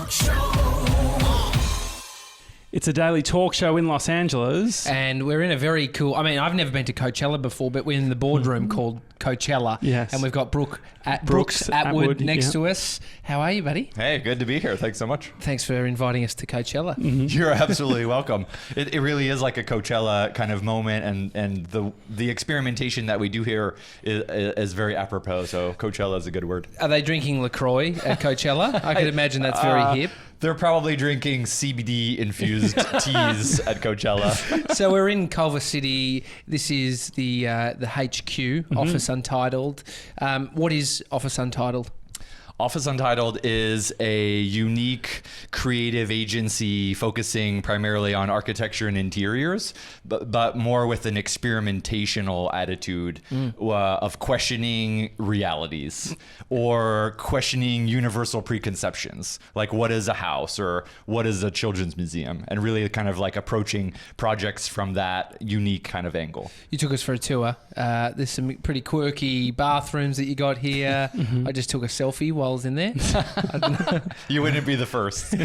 talk show. It's a daily talk show in Los Angeles. And we're in a very cool... I mean, I've never been to Coachella before, but we're in the boardroom called Coachella. Yes. And we've got Brooks Atwood next to us. How are you, buddy? Hey, good to be here. Thanks so much. Thanks for inviting us to Coachella. You're absolutely welcome. It really is like a Coachella kind of moment, and the experimentation that we do here is very apropos. So Coachella is a good word. Are they drinking LaCroix at Coachella? I could imagine that's very hip. They're probably drinking CBD-infused teas at Coachella. So we're in Culver City. This is the HQ, Office Untitled. What is Office Untitled? Office Untitled is a unique creative agency focusing primarily on architecture and interiors, but more with an experimentational attitude of questioning realities or questioning universal preconceptions, like what is a house or what is a children's museum, and really kind of like approaching projects from that unique kind of angle. You took us for a tour. There's some pretty quirky bathrooms that you got here. I just took a selfie while I was in there. You wouldn't be the first.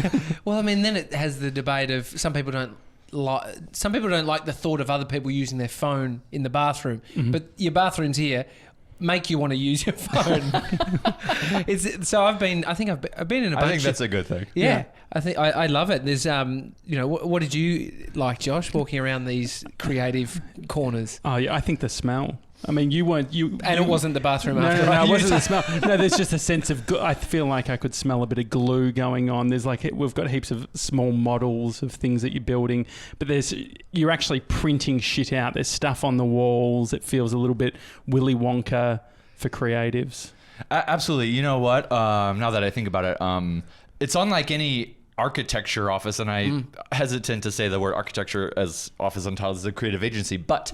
Well, I mean, then it has the debate of some people don't like the thought of other people using their phone in the bathroom, but your bathrooms here make you want to use your phone. I've been in a bunch. I think that's a good thing. Yeah. I think I love it. There's what did you like, Josh, walking around these creative corners? Oh yeah, I think the smell. I mean, it wasn't the bathroom No, after. it wasn't the smell. No, there's just a sense of. I feel like I could smell a bit of glue going on. There's we've got heaps of small models of things that you're building, but you're actually printing shit out. There's stuff on the walls. It feels a little bit Willy Wonka for creatives. Absolutely. You know what? Now that I think about it, it's unlike any architecture office, and I hesitant to say the word architecture as Office Untitled is a creative agency, but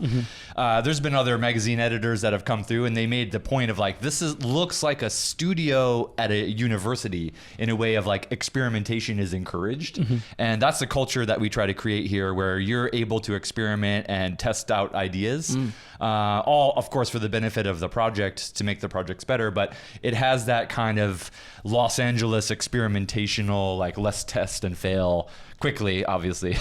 there's been other magazine editors that have come through, and they made the point of like, looks like a studio at a university in a way of like experimentation is encouraged. And that's the culture that we try to create here, where you're able to experiment and test out ideas, all of course for the benefit of the project to make the projects better, but it has that kind of Los Angeles experimentational, like let's test and fail quickly, obviously.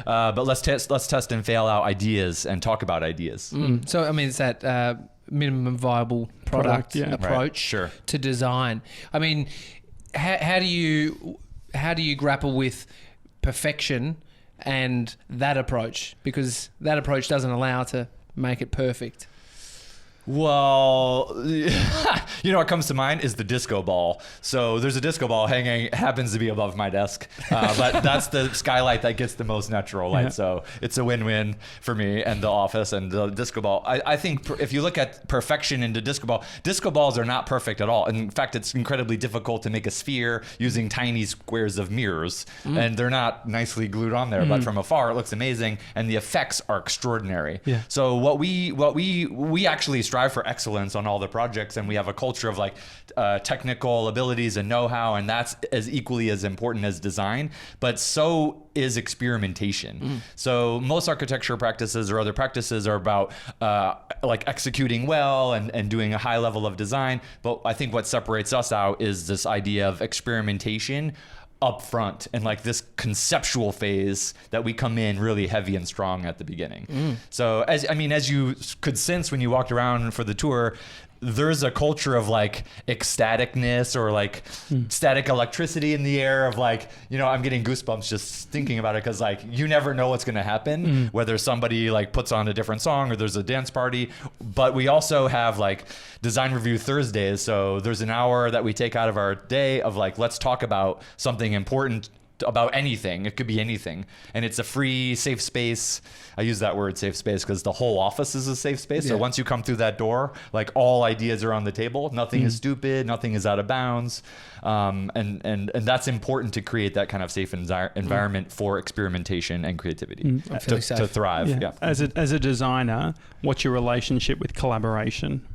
But let's test and fail out ideas and talk about ideas. So I mean, it's that minimum viable product approach to design. I mean, how do you grapple with perfection and that approach? Because that approach doesn't allow to make it perfect. Well, what comes to mind is the disco ball. So there's a disco ball hanging, happens to be above my desk, but that's the skylight that gets the most natural light. So it's a win-win for me and the office and the disco ball. I think if you look at perfection in the disco balls are not perfect at all. In fact, it's incredibly difficult to make a sphere using tiny squares of mirrors, and they're not nicely glued on there. But from afar, it looks amazing, and the effects are extraordinary. Yeah. So what we actually strive for excellence on all the projects, and we have a culture of like technical abilities and know-how, and that's as equally as important as design, but so is experimentation. So most architecture practices or other practices are about like executing well and doing a high level of design, but I think what separates us out is this idea of experimentation up front and like this conceptual phase that we come in really heavy and strong at the beginning. So as you could sense when you walked around for the tour, there's a culture of like ecstaticness or like static electricity in the air of like, I'm getting goosebumps just thinking about it, because like you never know what's going to happen, whether somebody like puts on a different song or there's a dance party. But we also have like design review Thursdays, so there's an hour that we take out of our day of like, let's talk about something important about anything. It could be anything, and it's a free, safe space. I use that word safe space because the whole office is a safe space. So once you come through that door, like all ideas are on the table. Nothing is stupid. Nothing is out of bounds. And that's important to create that kind of safe environment for experimentation and creativity to thrive. Yeah. As a designer, what's your relationship with collaboration?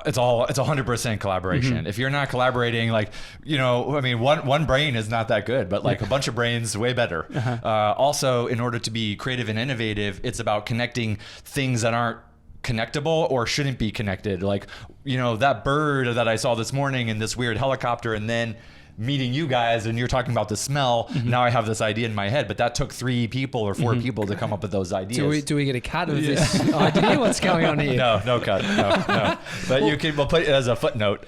It's 100% collaboration. If you're not collaborating, like, one brain is not that good, but like a bunch of brains, way better. Also, in order to be creative and innovative, it's about connecting things that aren't connectable or shouldn't be connected. Like, that bird that I saw this morning in this weird helicopter, and then meeting you guys and you're talking about the smell. Now I have this idea in my head, but that took 3 people or 4 people to come up with those ideas. Do we get a cut of this idea? What's going on here? No cut. No. But we'll put it as a footnote.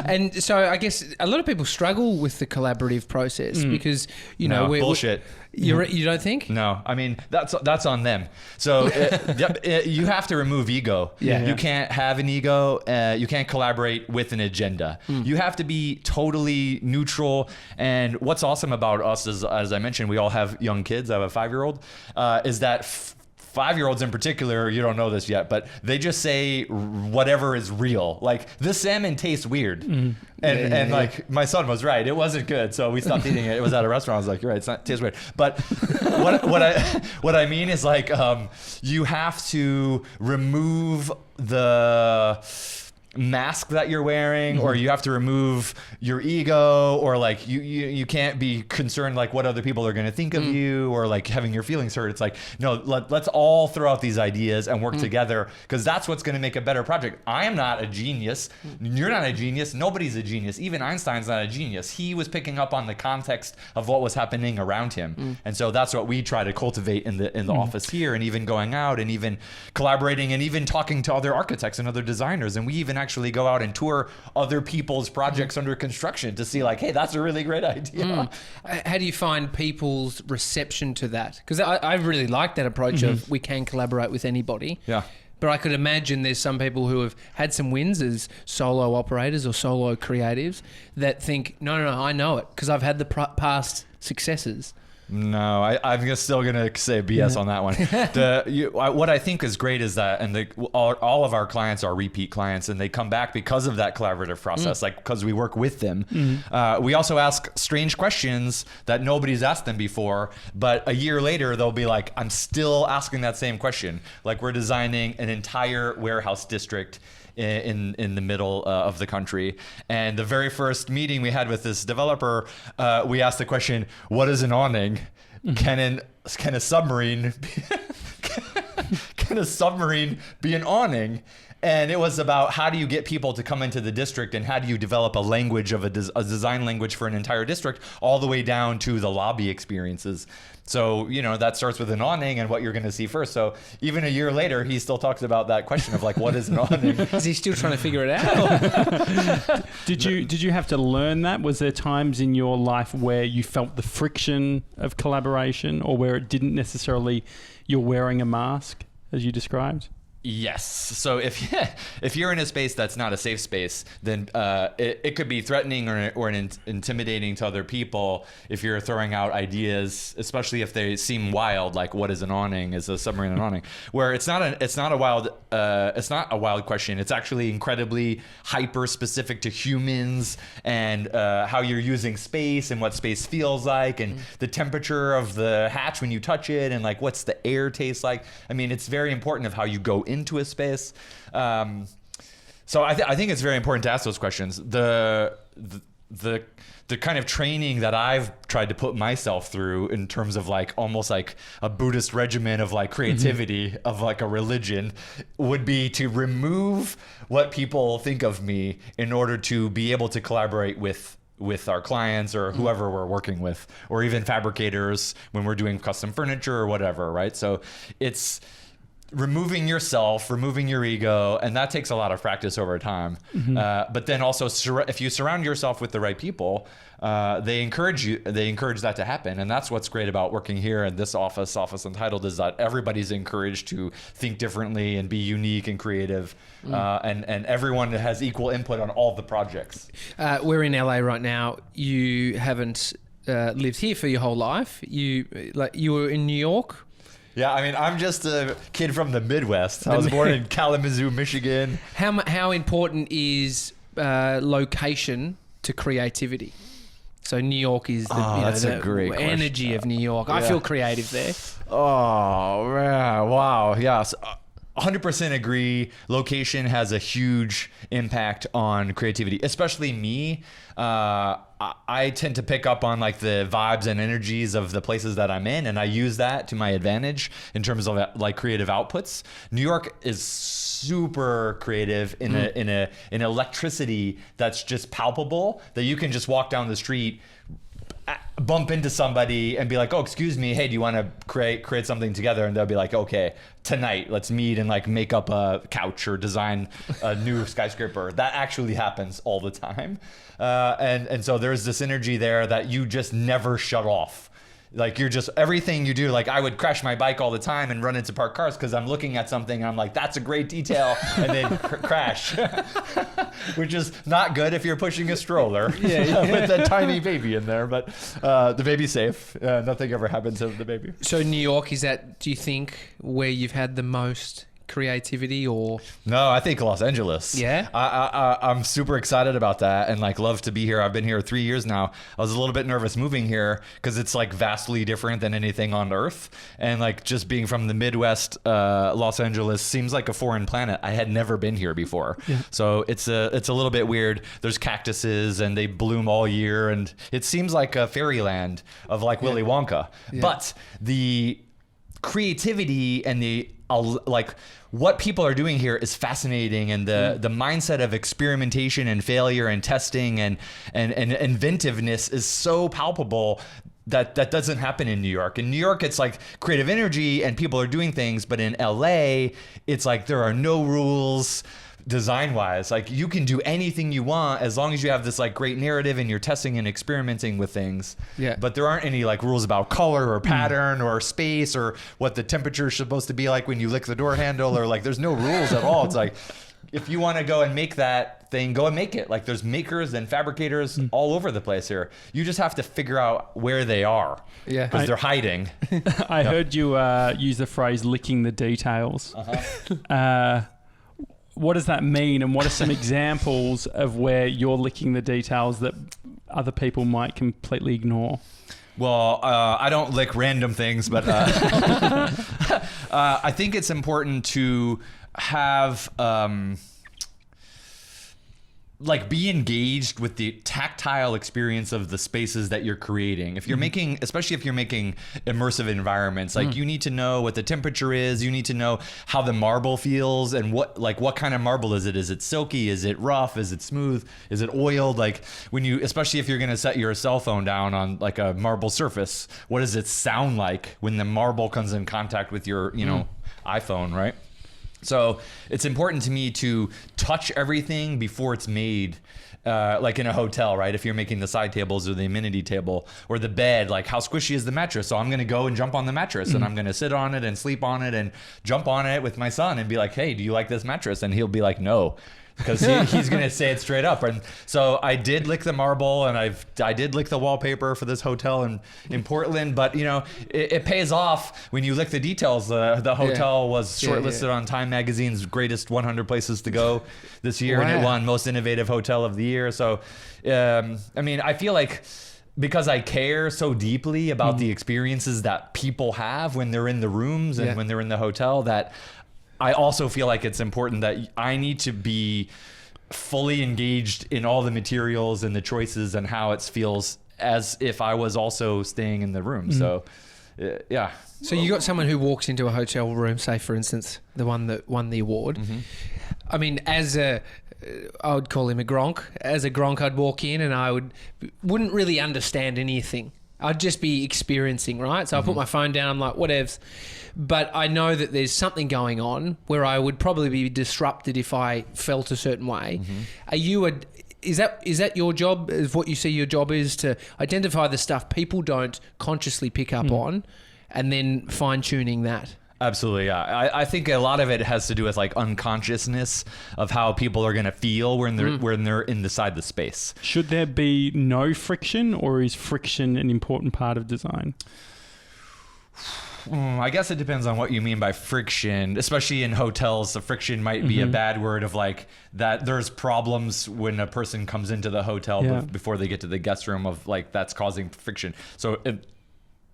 And so I guess a lot of people struggle with the collaborative process because, we're bullshit. You don't think? No, I mean that's on them. So you have to remove ego. You can't have an ego. You can't collaborate with an agenda. You have to be totally neutral. And what's awesome about us is, as I mentioned, we all have young kids. I have a 5-year-old. Is that 5-year-olds in particular, you don't know this yet, but they just say whatever is real. Like, this salmon tastes weird. And like, my son was right. It wasn't good. So we stopped eating it. It was at a restaurant. I was like, you're right. It tastes weird. But what I mean is, like, you have to remove the mask that you're wearing, or you have to remove your ego, or like you can't be concerned like what other people are going to think of you, or like having your feelings hurt. It's like, no, let's all throw out these ideas and work together, because that's what's going to make a better project. I am not a genius. You're not a genius. Nobody's a genius. Even Einstein's not a genius. He was picking up on the context of what was happening around him. And so that's what we try to cultivate in the office here, and even going out and even collaborating and even talking to other architects and other designers. And we even actually go out and tour other people's projects under construction to see, like, hey, that's a really great idea. How do you find people's reception to that? Because I really like that approach of we can collaborate with anybody. Yeah. But I could imagine there's some people who have had some wins as solo operators or solo creatives that think, no, I know it because I've had the past successes. No, I'm still gonna say BS on that one. What I think is great is that, and all of our clients are repeat clients, and they come back because of that collaborative process, like because we work with them. We also ask strange questions that nobody's asked them before, but a year later they'll be like, I'm still asking that same question. Like, we're designing an entire warehouse district in the middle of the country, and the very first meeting we had with this developer, we asked the question, what is an awning? Can a submarine be an awning? And it was about, how do you get people to come into the district, and how do you develop a language of a design language for an entire district, all the way down to the lobby experiences. So, that starts with an awning and what you're going to see first. So even a year later, he still talks about that question of, like, what is an awning? Is he still trying to figure it out? Did you have to learn that? Was there times in your life where you felt the friction of collaboration, or where it didn't necessarily, you're wearing a mask, as you described? Yes. So if you're in a space that's not a safe space, then it could be threatening or intimidating to other people if you're throwing out ideas, especially if they seem wild, like, what is an awning? Is a submarine an awning? Where it's not a wild question. It's actually incredibly hyper specific to humans, and how you're using space, and what space feels like, and the temperature of the hatch when you touch it, and like, what's the air taste like? I mean, it's very important of how you go into a space. So I think it's very important to ask those questions. The kind of training that I've tried to put myself through, in terms of like almost like a Buddhist regimen of like creativity, of like a religion, would be to remove what people think of me in order to be able to collaborate with our clients, or whoever we're working with, or even fabricators when we're doing custom furniture or whatever, right? So it's removing yourself, removing your ego, and that takes a lot of practice over time. But then also, if you surround yourself with the right people, they encourage that to happen. And that's what's great about working here in this office, OfficeUntitled, is that everybody's encouraged to think differently and be unique and creative, and everyone has equal input on all the projects. We're in LA right now. You haven't lived here for your whole life. You were in New York. Yeah, I mean, I'm just a kid from the Midwest. I was born in Kalamazoo, Michigan. How important is location to creativity? So New York is the great energy of New York. I feel creative there. Oh, yeah, wow. Yeah. So, 100% agree. Location has a huge impact on creativity, especially me. I tend to pick up on like the vibes and energies of the places that I'm in, and I use that to my advantage in terms of like creative outputs. New York is super creative in an electricity that's just palpable, that you can just walk down the street, bump into somebody and be like, oh, excuse me, hey, do you want to create something together? And they'll be like, okay, tonight let's meet and like make up a couch or design a new skyscraper. That actually happens all the time. And so there's this energy there that you just never shut off. Like you're just, everything you do, like I would crash my bike all the time and run into parked cars because I'm looking at something and I'm like, that's a great detail, and then crash, which is not good if you're pushing a stroller with a tiny baby in there, but the baby's safe. Nothing ever happened to the baby. So New York, is that, do you think, where you've had the most creativity? Or no, I think Los Angeles. Yeah, I'm super excited about that and like love to be here. I've been here 3 years now. I was a little bit nervous moving here because it's like vastly different than anything on earth, and like just being from the Midwest, Los Angeles seems like a foreign planet. I had never been here before, so it's a little bit weird. There's cactuses and they bloom all year, and it seems like a fairyland of like Willy Wonka. But the creativity and the like what people are doing here is fascinating, and the mindset of experimentation and failure and testing and inventiveness is so palpable that doesn't happen in New York. In New York, it's like creative energy and people are doing things, but in LA, it's like there are no rules. Design-wise, like you can do anything you want as long as you have this like great narrative and you're testing and experimenting with things. Yeah. But there aren't any like rules about color or pattern or space or what the temperature is supposed to be like when you lick the door handle, or like there's no rules at all. It's like if you want to go and make that thing, go and make it. Like there's makers and fabricators all over the place here. You just have to figure out where they are. Yeah. Because they're hiding. I heard you use the phrase "licking the details." What does that mean, and what are some examples of where you're licking the details that other people might completely ignore? Well, I don't lick random things, but I think it's important to have like be engaged with the tactile experience of the spaces that you're creating. If you're making, especially if you're making immersive environments, like you need to know what the temperature is, you need to know how the marble feels and what kind of marble is it? Is it silky? Is it rough? Is it smooth? Is it oiled? Like when you, especially if you're going to set your cell phone down on like a marble surface, what does it sound like when the marble comes in contact with your, iPhone, right? So it's important to me to touch everything before it's made, like in a hotel, right? If you're making the side tables or the amenity table or the bed, like how squishy is the mattress? So I'm going to go and jump on the mattress and I'm going to sit on it and sleep on it and jump on it with my son and be like, hey, do you like this mattress? And he'll be like, no. Because he's going to say it straight up. And so I did lick the marble and I did lick the wallpaper for this hotel in Portland. But, it pays off when you lick the details. The hotel was shortlisted on Time Magazine's greatest 100 places to go this year. Wow. And it won Most Innovative Hotel of the Year. So, I feel like because I care so deeply about the experiences that people have when they're in the rooms and when they're in the hotel, that I also feel like it's important that I need to be fully engaged in all the materials and the choices and how it feels as if I was also staying in the room. So, yeah. So you got someone who walks into a hotel room, say for instance, the one that won the award. I mean, I would call him a gronk. As a gronk, I'd walk in and I wouldn't really understand anything. I'd just be experiencing, right? So I put my phone down, I'm like, whatevs. But I know that there's something going on where I would probably be disrupted if I felt a certain way. Are you is that your job? Is what you see your job is to identify the stuff people don't consciously pick up on and then fine tuning that? Absolutely, yeah. I think a lot of it has to do with like unconsciousness of how people are going to feel when they're inside the space. Should there be no friction, or is friction an important part of design? I guess it depends on what you mean by friction, especially in hotels. The friction might be a bad word of like that there's problems when a person comes into the hotel before they get to the guest room of like that's causing friction. So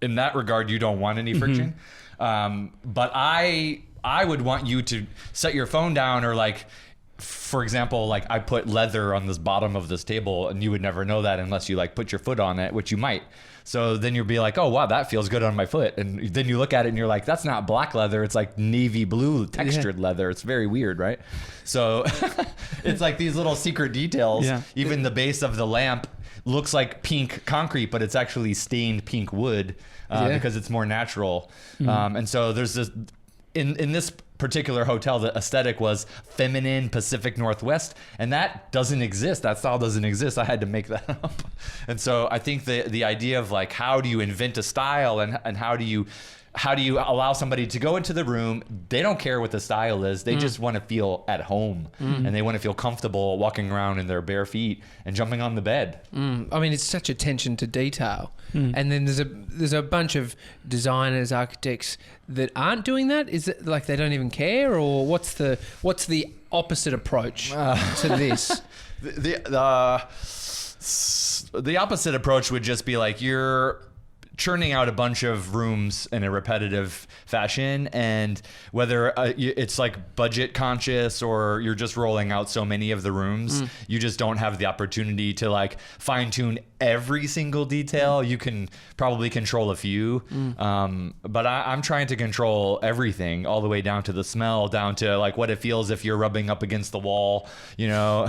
in that regard, you don't want any friction. But I I would want you to set your phone down, or like, for example, like I put leather on this bottom of this table, and you would never know that unless you like put your foot on it, which you might. So then you'll be like, oh wow, that feels good on my foot. And then you look at it and you're like, that's not black leather, it's like navy blue textured leather. It's very weird, right? So it's like these little secret details. Yeah. Even the base of the lamp looks like pink concrete, but it's actually stained pink wood because it's more natural. And so there's this, in this particular hotel, the aesthetic was feminine Pacific Northwest, and that doesn't exist. That style doesn't exist. I had to make that up. And so I think the idea of like, how do you invent a style, and how do you allow somebody to go into the room? They don't care what the style is. They just want to feel at home, and they want to feel comfortable walking around in their bare feet and jumping on the bed. I mean, it's such attention to detail. And then there's a bunch of designers, architects that aren't doing that. Is it like they don't even care, or what's the opposite approach to this? The opposite approach would just be like, you're churning out a bunch of rooms in a repetitive fashion, and whether it's like budget conscious or you're just rolling out so many of the rooms, you just don't have the opportunity to like fine tune every single detail. You can probably control a few, but I'm trying to control everything, all the way down to the smell, down to like what it feels if you're rubbing up against the wall, you know.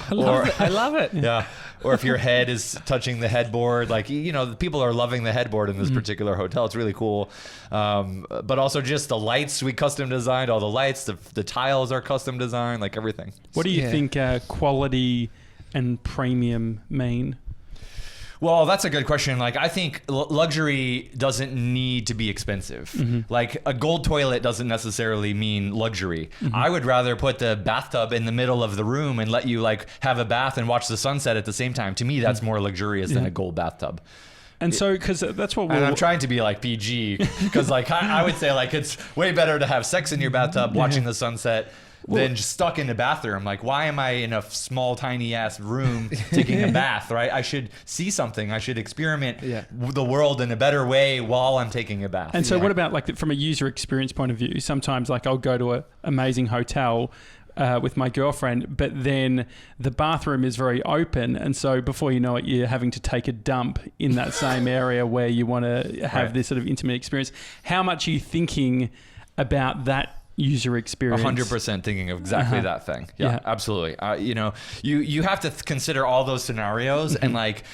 I love it. Yeah. Or if your head is touching the headboard, like, you know, people are loving the headboard in this particular hotel. It's really cool. But also just the lights, we custom designed all the lights. The tiles are custom designed, like everything. What do you think quality and premium mean? Well, that's a good question. Like, I think luxury doesn't need to be expensive. Like, a gold toilet doesn't necessarily mean luxury. I would rather put the bathtub in the middle of the room and let you like have a bath and watch the sunset at the same time. To me, that's more luxurious than a gold bathtub. And so, because that's what and I'm trying to be like PG, because like I would say like it's way better to have sex in your bathtub watching the sunset than just stuck in the bathroom. Like, why am I in a small, tiny ass room taking a bath, right? I should see something. I should experiment the world in a better way while I'm taking a bath. And so what about like from a user experience point of view? Sometimes like I'll go to an amazing hotel with my girlfriend, but then the bathroom is very open, and so before you know it, you're having to take a dump in that same area where you want to have this sort of intimate experience. How much are you thinking about that user experience? 100% thinking of exactly that thing. Yeah, absolutely. You know, you have to consider all those scenarios, and like,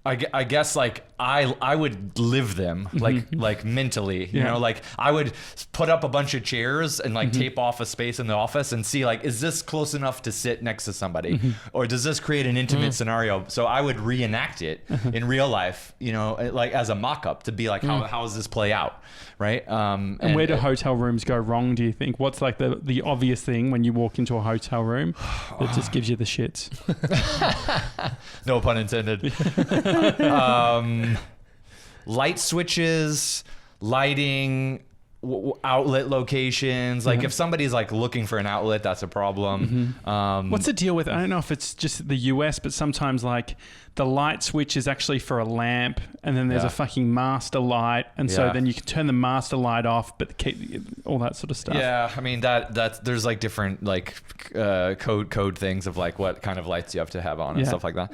I guess like I would live them like mentally, you know, like I would put up a bunch of chairs and like tape off a space in the office and see like, is this close enough to sit next to somebody, or does this create an intimate scenario? So I would reenact it in real life, you know, like as a mock-up to be like, how does this play out, right? And where do hotel rooms go wrong, do you think? What's like the obvious thing when you walk into a hotel room that just gives you the shits? No pun intended. Light switches, lighting, outlet locations. Like if somebody's like looking for an outlet, that's a problem. What's the deal with, I don't know if it's just the US, but sometimes like the light switch is actually for a lamp, and then there's a fucking master light, and so then you can turn the master light off, but keep all that sort of stuff. Yeah, I mean that's there's like different like code things of like what kind of lights you have to have on and stuff like that.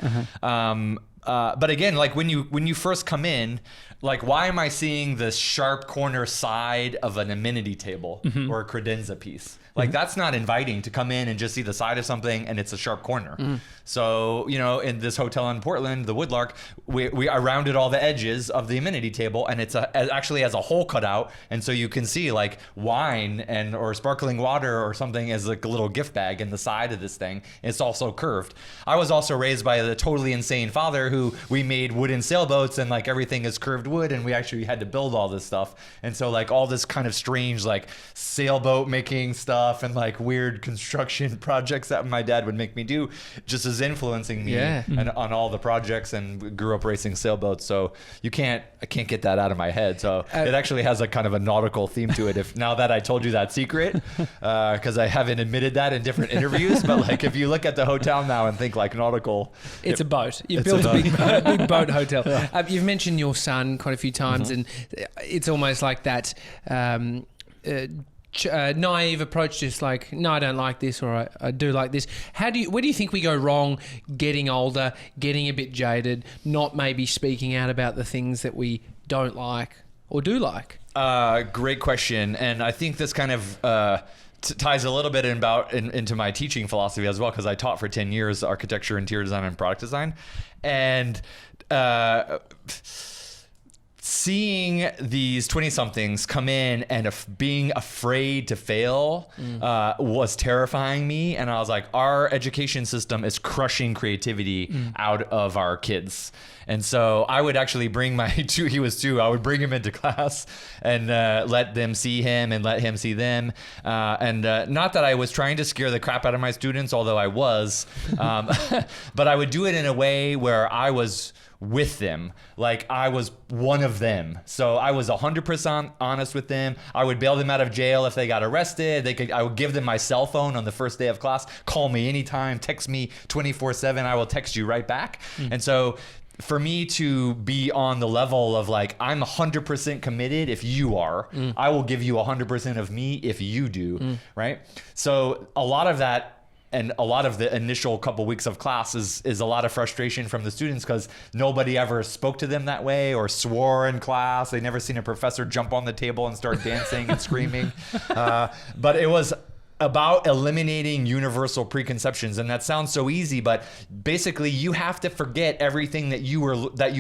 But again, like when you first come in, like why am I seeing the sharp corner side of an amenity table or a credenza piece? Like that's not inviting to come in and just see the side of something and it's a sharp corner. So, you know, in this hotel in Portland, the Woodlark, I rounded all the edges of the amenity table, and it's actually has a hole cut out, and so you can see like wine or sparkling water or something as like a little gift bag in the side of this thing. It's also curved. I was also raised by the totally insane father who we made wooden sailboats, and like everything is curved wood, and we actually had to build all this stuff. And so like all this kind of strange like sailboat making stuff and like weird construction projects that my dad would make me do just is influencing me and on all the projects, and grew up racing sailboats. So I can't get that out of my head. So it actually has a kind of a nautical theme to it. If now that I told you that secret, because I haven't admitted that in different interviews, but like if you look at the hotel now and think like nautical, it's a boat. You've built a big boat hotel. You've mentioned your son quite a few times, and it's almost like that naive approach, just like, no, I don't like this, or I do like this. Where do you think we go wrong getting older, getting a bit jaded, not maybe speaking out about the things that we don't like or do like? Great question. And I think this kind of ties a little bit into my teaching philosophy as well, because I taught for 10 years architecture, interior design, and product design. And seeing these 20-somethings come in and being afraid to fail was terrifying me. And I was like, our education system is crushing creativity out of our kids. And so I would actually bring he was 2, I would bring him into class and let them see him and let him see them. And not that I was trying to scare the crap out of my students, although I was, but I would do it in a way where I was with them, like I was one of them. So I was 100% honest with them. I would bail them out of jail if they got arrested. I would give them my cell phone on the first day of class. Call me anytime, text me 24/7. I will text you right back. And so for me to be on the level of like, I'm 100% committed if you are, I will give you 100% of me if you do, right? So a lot of that, and a lot of the initial couple weeks of class is a lot of frustration from the students, because nobody ever spoke to them that way or swore in class. They never seen a professor jump on the table and start dancing and screaming. But it was about eliminating universal preconceptions. And that sounds so easy, but basically you have to forget everything that you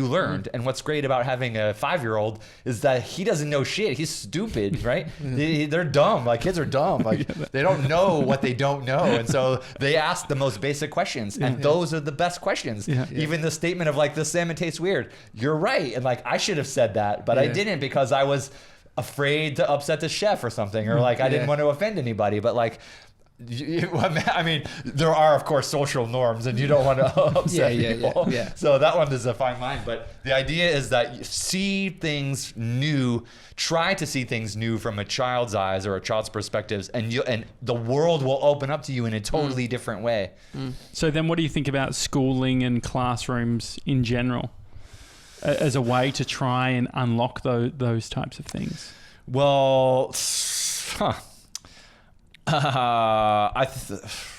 learned. And what's great about having a 5-year-old is that he doesn't know shit. He's stupid, right? They're dumb. Like, kids are dumb. Like, they don't know what they don't know. And so they ask the most basic questions. And those are the best questions. Even the statement of like, this salmon tastes weird. You're right. And like, I should have said that, but I didn't, because I was afraid to upset the chef or something, or like I didn't want to offend anybody. But like, I mean, there are of course social norms, and you don't want to upset people. So that one is a fine line. But the idea is that you see things new, try to see things new from a child's eyes or a child's perspectives, and the world will open up to you in a totally different way. So then, what do you think about schooling and classrooms in general, as a way to try and unlock those types of things? Well,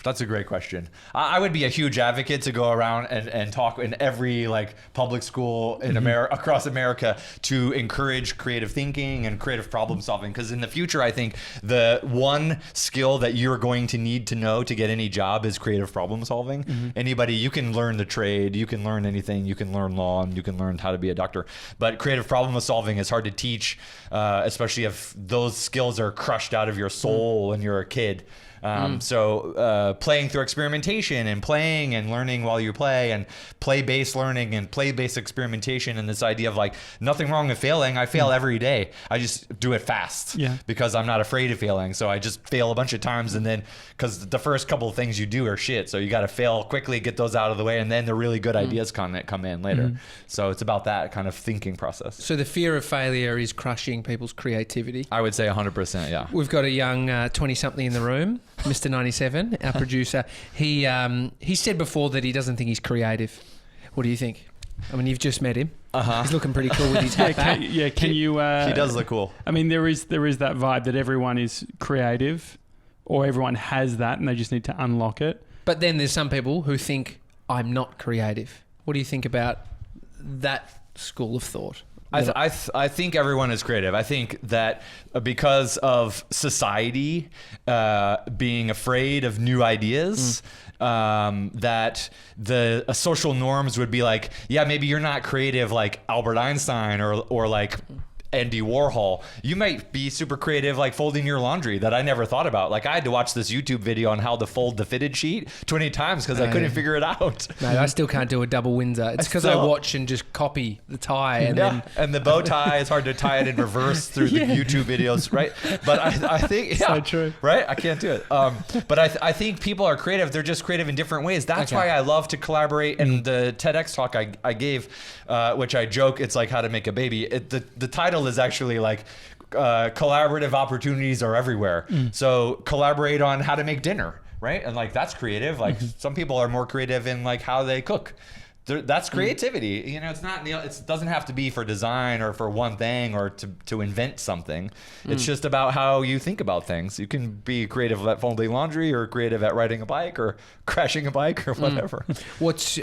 that's a great question. I would be a huge advocate to go around and talk in every like public school in across America to encourage creative thinking and creative problem solving. Because in the future, I think the one skill that you're going to need to know to get any job is creative problem solving. Anybody, you can learn the trade, you can learn anything, you can learn law, and you can learn how to be a doctor. But creative problem solving is hard to teach, especially if those skills are crushed out of your soul when you're a kid. So playing through experimentation and playing and learning while you play, and play-based learning and play-based experimentation, and this idea of like, nothing wrong with failing. I fail every day. I just do it fast because I'm not afraid of failing. So I just fail a bunch of times, and then because the first couple of things you do are shit, so you got to fail quickly, get those out of the way, and then the really good ideas come in later. So it's about that kind of thinking process. So the fear of failure is crushing people's creativity. I would say 100%. Yeah. We've got a young 20-something in the room. Mr. 97, our producer, he said before that he doesn't think he's creative. What do you think? I mean, you've just met him. He's looking pretty cool with his hat back. Can you... he does look cool. I mean, there is that vibe that everyone is creative, or everyone has that, and they just need to unlock it. But then there's some people who think, I'm not creative. What do you think about that school of thought? I think everyone is creative. I think that because of society being afraid of new ideas, that the social norms would be like, yeah, maybe you're not creative like Albert Einstein or like Andy Warhol. You might be super creative like folding your laundry that I never thought about. Like, I had to watch this YouTube video on how to fold the fitted sheet 20 times because I couldn't figure it out. No, I still can't do a double Windsor. It's because I watch and just copy the tie. And the bow tie, it's hard to tie it in reverse through the YouTube videos, right? But I think... So true. Right? I can't do it. But I think people are creative. They're just creative in different ways. That's why I love to collaborate. And the TEDx talk I gave, which I joke, it's like how to make a baby. The title is actually like collaborative opportunities are everywhere. So collaborate on how to make dinner, right? And like, that's creative. Like some people are more creative in like how they cook. That's creativity. You know, it's not. It doesn't have to be for design or for one thing or to invent something. It's just about how you think about things. You can be creative at folding laundry, or creative at riding a bike, or crashing a bike, or whatever. What's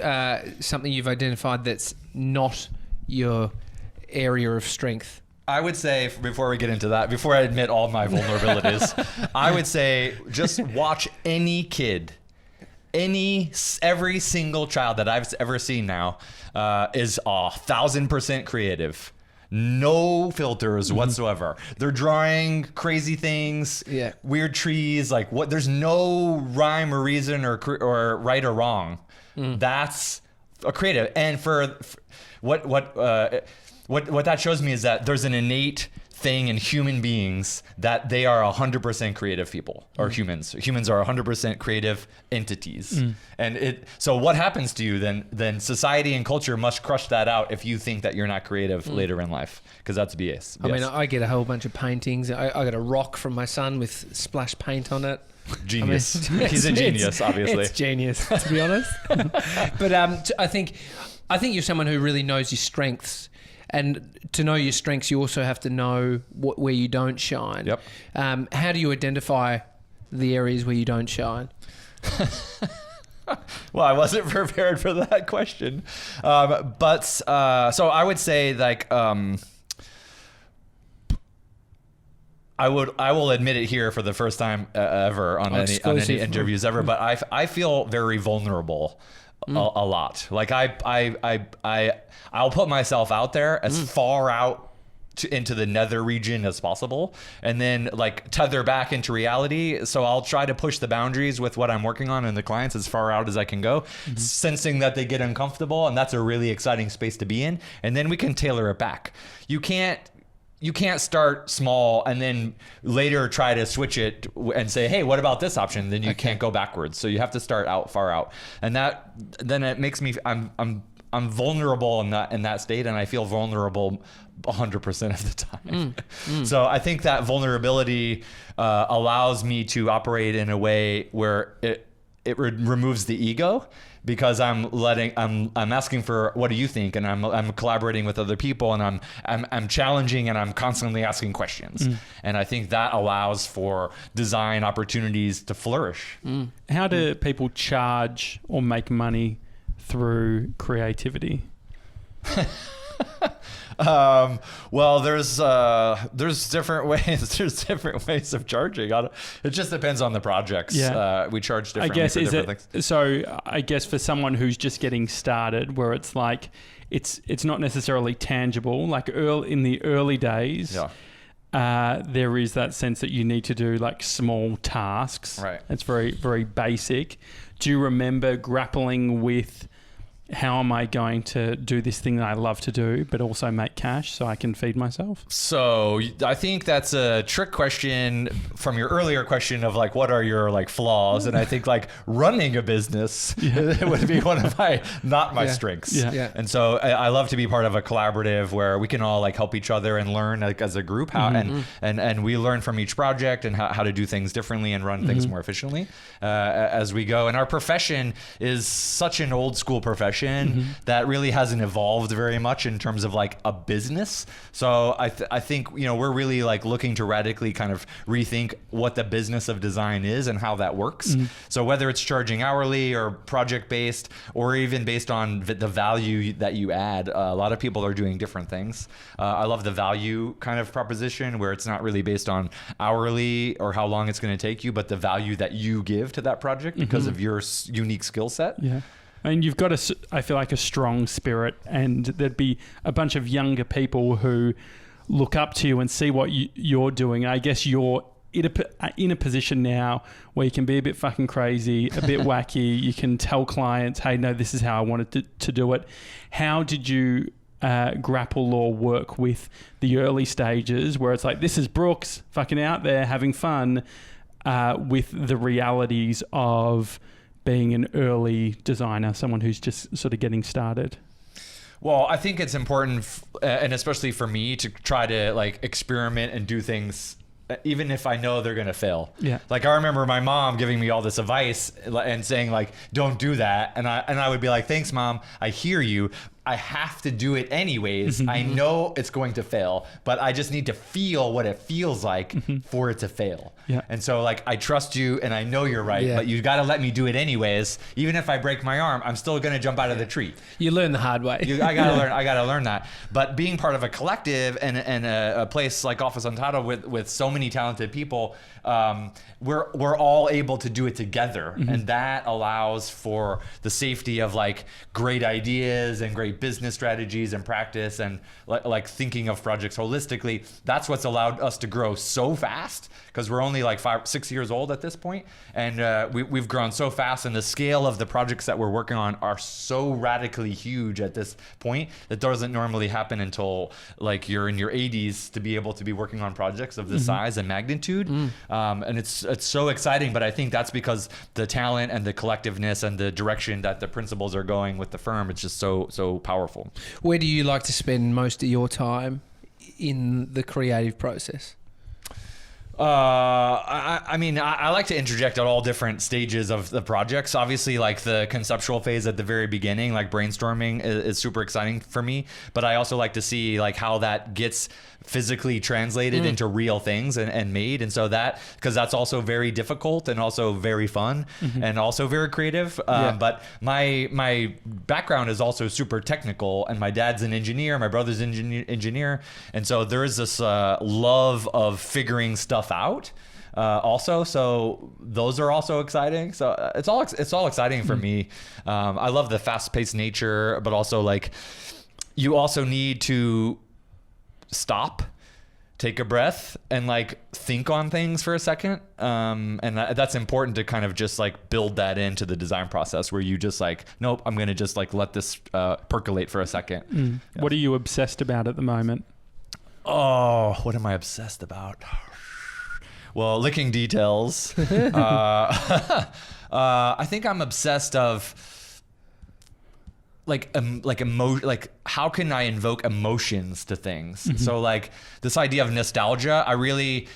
something you've identified that's not your area of strength? I would say, before we get into that, before I admit all my vulnerabilities, I would say just watch any kid. Every single child that I've ever seen now is 1,000% creative. No filters whatsoever. They're drawing crazy things, weird trees, like what. There's no rhyme or reason or right or wrong. That's a creative. And for what that shows me is that there's an innate thing in human beings that they are 100% creative people, or humans. Humans are 100% creative entities. And so what happens to you then society and culture must crush that out if you think that you're not creative later in life, because that's BS. I mean, I get a whole bunch of paintings. I got a rock from my son with splash paint on it. Genius. I mean, he's a genius, obviously. It's genius, to be honest. But I think you're someone who really knows your strengths. And to know your strengths, you also have to know where you don't shine. Yep. How do you identify the areas where you don't shine? Well, I wasn't prepared for that question. So I would say, like, I will admit it here for the first time ever on any interviews ever, but I feel very vulnerable a lot. Like I'll put myself out there as far out into the nether region as possible, and then like tether back into reality. So I'll try to push the boundaries with what I'm working on and the clients as far out as I can go, sensing that they get uncomfortable, and that's a really exciting space to be in. And then we can tailor it back. You can't start small and then later try to switch it and say, hey, what about this option? Then you can't go backwards. So you have to start far out. And then it makes me, I'm vulnerable in that state, and I feel vulnerable 100% of the time. So I think that vulnerability allows me to operate in a way where it removes the ego, because I'm asking for, what do you think? And I'm collaborating with other people, and I'm challenging, and I'm constantly asking questions. And I think that allows for design opportunities to flourish. How do people charge or make money through creativity? Well, there's different ways. There's different ways of charging. It just depends on the projects. We charge differently for different things. So I guess for someone who's just getting started, where it's like it's not necessarily tangible. Like in the early days, there is that sense that you need to do like small tasks. Right. It's very, very basic. Do you remember grappling with, how am I going to do this thing that I love to do, but also make cash so I can feed myself? So I think that's a trick question from your earlier question of like, what are your like flaws? And I think like running a business would be one of my strengths. Yeah. And so I love to be part of a collaborative where we can all like help each other and learn like as a group how, and we learn from each project and how to do things differently and run things more efficiently as we go. And our profession is such an old school profession that really hasn't evolved very much in terms of like a business. So I think, you know, we're really like looking to radically kind of rethink what the business of design is and how that works. So whether it's charging hourly or project based, or even based on the value that you add, a lot of people are doing different things. I love the value kind of proposition where it's not really based on hourly or how long it's going to take you, but the value that you give to that project because of your unique skill set. Yeah. I mean, you've got I feel like a strong spirit, and there'd be a bunch of younger people who look up to you and see what you're doing. I guess you're in a position now where you can be a bit fucking crazy, a bit wacky. You can tell clients, hey, no, this is how I wanted to do it. How did you grapple or work with the early stages where it's like, this is Brooks fucking out there having fun with the realities of being an early designer, someone who's just sort of getting started? Well, I think it's important, and especially for me, to try to like experiment and do things even if I know they're going to fail. Yeah. Like I remember my mom giving me all this advice and saying like, don't do that. And I would be like, thanks, Mom. I hear you. I have to do it anyways. I know it's going to fail, but I just need to feel what it feels like for it to fail. Yeah. And so like, I trust you and I know you're right, but you got to let me do it anyways. Even if I break my arm, I'm still going to jump out of the tree. You learn the hard way. I gotta learn that. But being part of a collective and a place like Office Untitled with so many talented people, we're all able to do it together, and that allows for the safety of like great ideas and great business strategies and practice and like thinking of projects holistically. That's what's allowed us to grow so fast, because we're only like 5-6 years old at this point, and we've grown so fast, and the scale of the projects that we're working on are so radically huge at this point that doesn't normally happen until like you're in your 80s to be able to be working on projects of this size and magnitude. And it's so exciting, but I think that's because the talent and the collectiveness and the direction that the principals are going with the firm, it's just so powerful. Where do you like to spend most of your time in the creative process? I mean, I like to interject at all different stages of the projects. Obviously, like the conceptual phase at the very beginning, like brainstorming is super exciting for me. But I also like to see like how that gets physically translated into real things and made. And so because that's also very difficult and also very fun and also very creative. But my background is also super technical, and my dad's an engineer, my brother's an engineer. And so there is this love of figuring stuff out also. So those are also exciting. So it's all exciting for me. I love the fast-paced nature, but also like you also need to stop, take a breath, and like think on things for a second. And that's important to kind of just like build that into the design process, where you just like, nope, I'm going to just like let this percolate for a second. Yeah. What are you obsessed about at the moment? Oh, what am I obsessed about? Well, licking details. I think I'm obsessed of like how can I invoke emotions to things? So like this idea of nostalgia, I really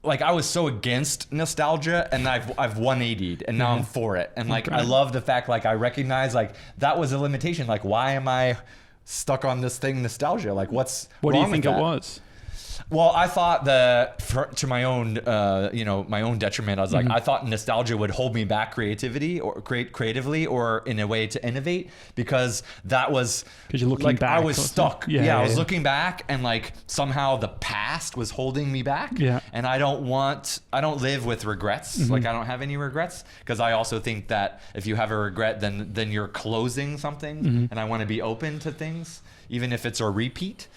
like, I was so against nostalgia, and I've 180'd, and now I'm for it. And like, I love the fact, like I recognize like that was a limitation. Like, why am I stuck on this thing, nostalgia? Like what do you think it was? Well, I thought to my own, my own detriment, I was like, I thought nostalgia would hold me back creatively or in a way to innovate, because that was because you're looking like back. I was stuck. I was looking back, and like somehow the past was holding me back. Yeah. And I don't live with regrets. Like I don't have any regrets, because I also think that if you have a regret, then you're closing something, and I want to be open to things, even if it's a repeat.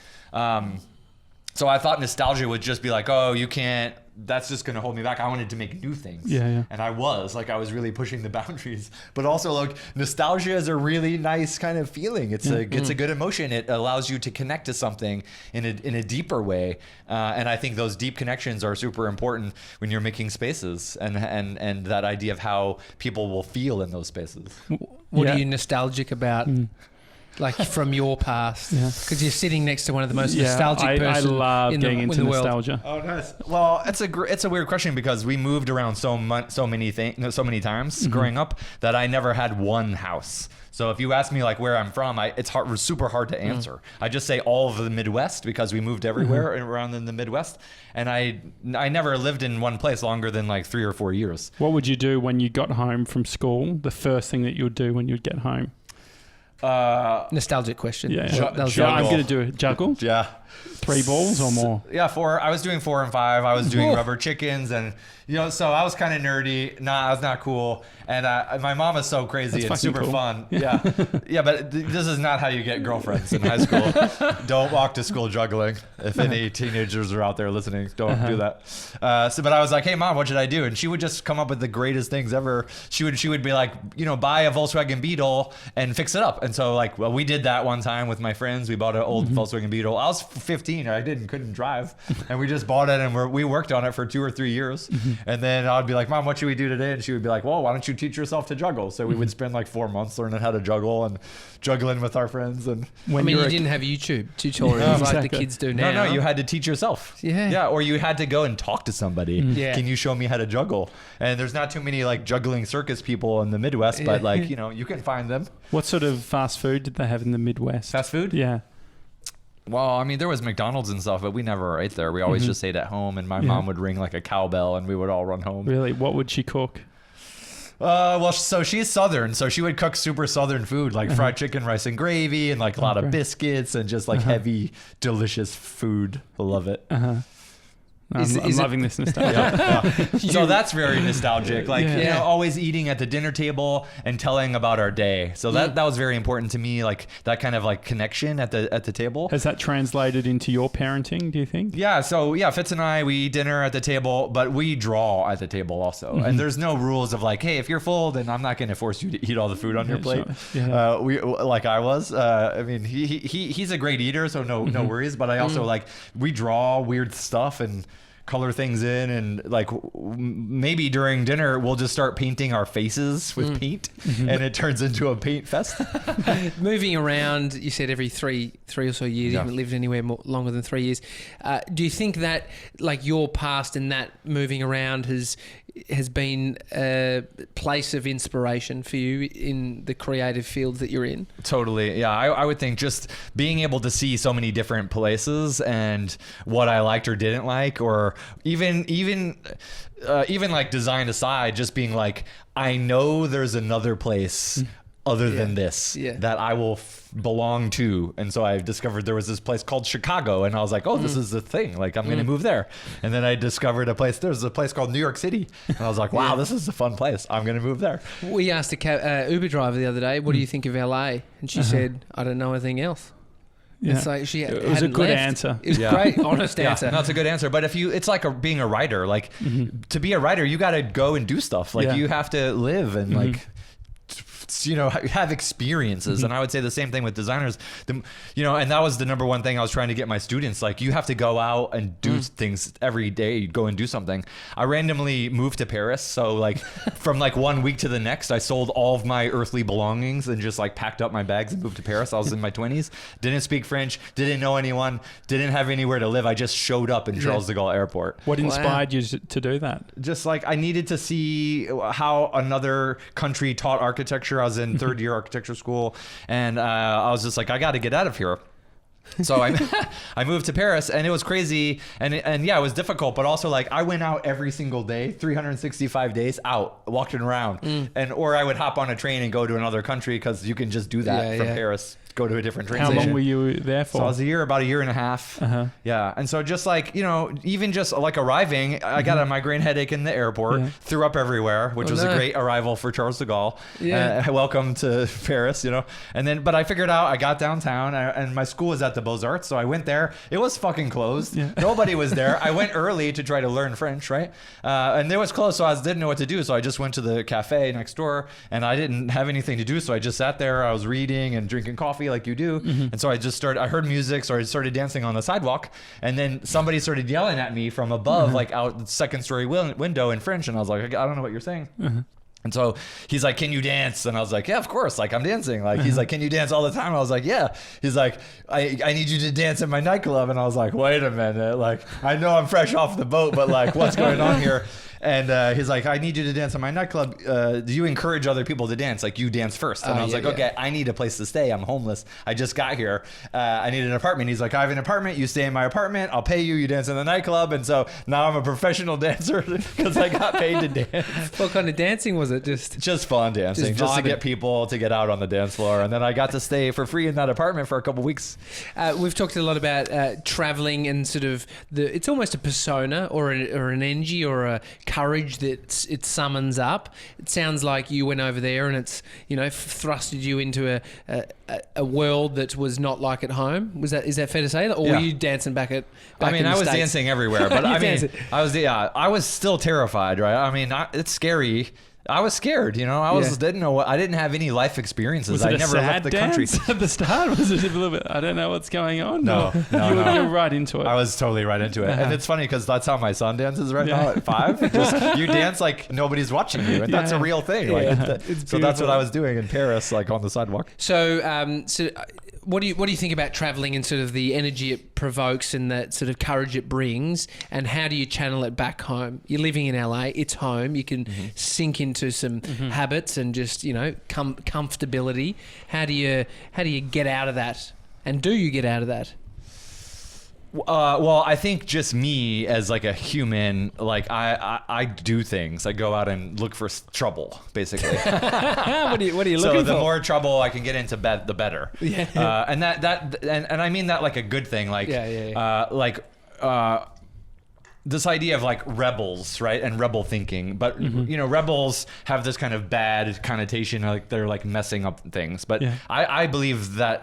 So I thought nostalgia would just be like, oh, you can't, that's just going to hold me back. I wanted to make new things. Yeah. And I was really pushing the boundaries. But also like nostalgia is a really nice kind of feeling. It's a good emotion. It allows you to connect to something in a deeper way. And I think those deep connections are super important when you're making spaces, and that idea of how people will feel in those spaces. What are you nostalgic about? Like from your past, because you're sitting next to one of the most nostalgic persons. I love getting into nostalgia. Oh, nice. Well, it's a weird question, because we moved around so many times growing up that I never had one house. So if you ask me like where I'm from, it's super hard to answer. I just say all of the Midwest, because we moved everywhere around in the Midwest, and I never lived in one place longer than like 3 or 4 years. What would you do when you got home from school? The first thing that you would do when you'd get home? Nostalgic question. I'm going to do a juggle. Yeah. 3 balls or more? Yeah, 4. I was doing 4 and 5. I was doing rubber chickens, and so I was kind of nerdy. I was not cool. And my mom is so crazy and super fun. Yeah, but this is not how you get girlfriends in high school. Don't walk to school juggling. If any teenagers are out there listening, don't do that. But I was like, hey mom, what should I do? And she would just come up with the greatest things ever. She would be like, buy a Volkswagen Beetle and fix it up. And so like, well, we did that one time with my friends. We bought an old Volkswagen Beetle. I was 15 15. I couldn't drive, and we just bought it, and we worked on it for 2 or 3 years. And then I'd be like, Mom, what should we do today? And she would be like, well, why don't you teach yourself to juggle? So we would spend like 4 months learning how to juggle and juggling with our friends. And you didn't have YouTube tutorials like the kids do now. No, you had to teach yourself. Yeah, or you had to go and talk to somebody. Yeah. Can you show me how to juggle? And there's not too many like juggling circus people in the Midwest, but like, you can find them. What sort of fast food did they have in the Midwest? Fast food? Yeah. Well, I mean, there was McDonald's and stuff, but we never ate there. We always just ate at home, and my mom would ring like a cowbell, and we would all run home. Really? What would she cook? Well, so she's Southern, so she would cook super Southern food, like fried chicken, rice and gravy, and like a lot of biscuits, and just like heavy, delicious food. I love it. I'm loving this nostalgia. So that's very nostalgic. Like, always eating at the dinner table and telling about our day. So that was very important to me, like that kind of like connection at the table. Has that translated into your parenting, do you think? Yeah. So Fitz and I, we eat dinner at the table, but we draw at the table also. And there's no rules of like, hey, if you're full, then I'm not going to force you to eat all the food on your plate. Sure. Yeah. We like I was. I mean, he's a great eater, so no worries. But I also like we draw weird stuff and color things in, and like maybe during dinner we'll just start painting our faces with paint, and it turns into a paint fest. Moving around, you said every three or so years. You haven't lived anywhere longer than 3 years. Do you think that like your past and that moving around has been a place of inspiration for you in the creative fields that you're in? Totally. Yeah. I would think just being able to see so many different places and what I liked or didn't like, or even like design aside, just being like, I know there's another place other than this that I will belong to. And so I discovered there was this place called Chicago, and I was like, oh, this is the thing. Like, I'm going to move there. And then I discovered there's a place called New York City. And I was like, wow, this is a fun place. I'm going to move there. We asked a Uber driver the other day, what do you think of LA? And she said, I don't know anything else. Yeah. It's like it was a good answer. It was great, honest answer. That's a good answer. But it's like being a writer. Like to be a writer, you got to go and do stuff. Like you have to live and like, have experiences. And I would say the same thing with designers, and that was the number one thing I was trying to get my students. Like, you have to go out and do things every day, go and do something. I randomly moved to Paris. So like from like 1 week to the next, I sold all of my earthly belongings and just like packed up my bags and moved to Paris. I was in my 20s, didn't speak French, didn't know anyone, didn't have anywhere to live. I just showed up in Charles de Gaulle Airport. What inspired you to do that? Just like I needed to see how another country taught architecture. I was in third year architecture school, and I was just like, I got to get out of here. So I moved to Paris, and it was crazy, and it was difficult, but also like I went out every single day, 365 days out, walking around, or I would hop on a train and go to another country, because you can just do that from Paris. Go to a different train station. How long were you there for? So I was about a year and a half. Yeah. And so just like, even just like arriving, I got a migraine headache in the airport, threw up everywhere, which was a great arrival for Charles de Gaulle. Welcome to Paris, And then, but I figured out, I got downtown, and my school was at the Beaux-Arts. So I went there. It was fucking closed. Nobody was there. I went early to try to learn French, right? And it was closed, so I didn't know what to do. So I just went to the cafe next door, and I didn't have anything to do. So I just sat there. I was reading and drinking coffee like you do. And so I heard music, so I started dancing on the sidewalk, and then somebody started yelling at me from above, like out the second story window in French, and I was like, I don't know what you're saying. And so he's like, can you dance? And I was like, yeah, of course. Like, I'm dancing. Like, he's like, can you dance all the time? I was like, yeah. He's like, I need you to dance in my nightclub. And I was like, wait a minute. Like, I know I'm fresh off the boat, but like, what's going on here? And he's like, I need you to dance in my nightclub. Do you encourage other people to dance? Like, you dance first. And I was like, okay, I need a place to stay. I'm homeless. I just got here. I need an apartment. He's like, I have an apartment. You stay in my apartment. I'll pay you. You dance in the nightclub. And so now I'm a professional dancer because I got paid to dance. What kind of dancing was it? Just fun dancing, just to get people to get out on the dance floor. And then I got to stay for free in that apartment for a couple weeks. We've talked a lot about traveling and sort of it's almost a persona or an energy or a courage that it summons up. It sounds like you went over there and it's thrusted you into a world that was not like at home. Is that fair to say? Or were you dancing back I was dancing everywhere, but I was still terrified, right? I mean, it's scary. I was scared, didn't know I didn't have any life experiences. Was it I never left the country. At the start? Was it a little bit, I don't know what's going on? No. You were right into it. I was totally right into it. And it's funny because that's how my son dances right now at 5. Just, you dance like nobody's watching you. And that's a real thing. So that's what I was doing in Paris, like on the sidewalk. So, what do you think about traveling and sort of the energy it provokes and that sort of courage it brings, and how do you channel it back home? You're living in LA, it's home. You can sink into some habits and just comfortability. How do you get out of that, and do you get out of that? Well, I think just me as like a human, like I do things. I go out and look for trouble, basically. What are you looking for? So the more trouble I can get into bed, the better. Yeah. And I mean that like a good thing. Like this idea of like rebels, right, and rebel thinking, but rebels have this kind of bad connotation, like they're like messing up things. But I believe that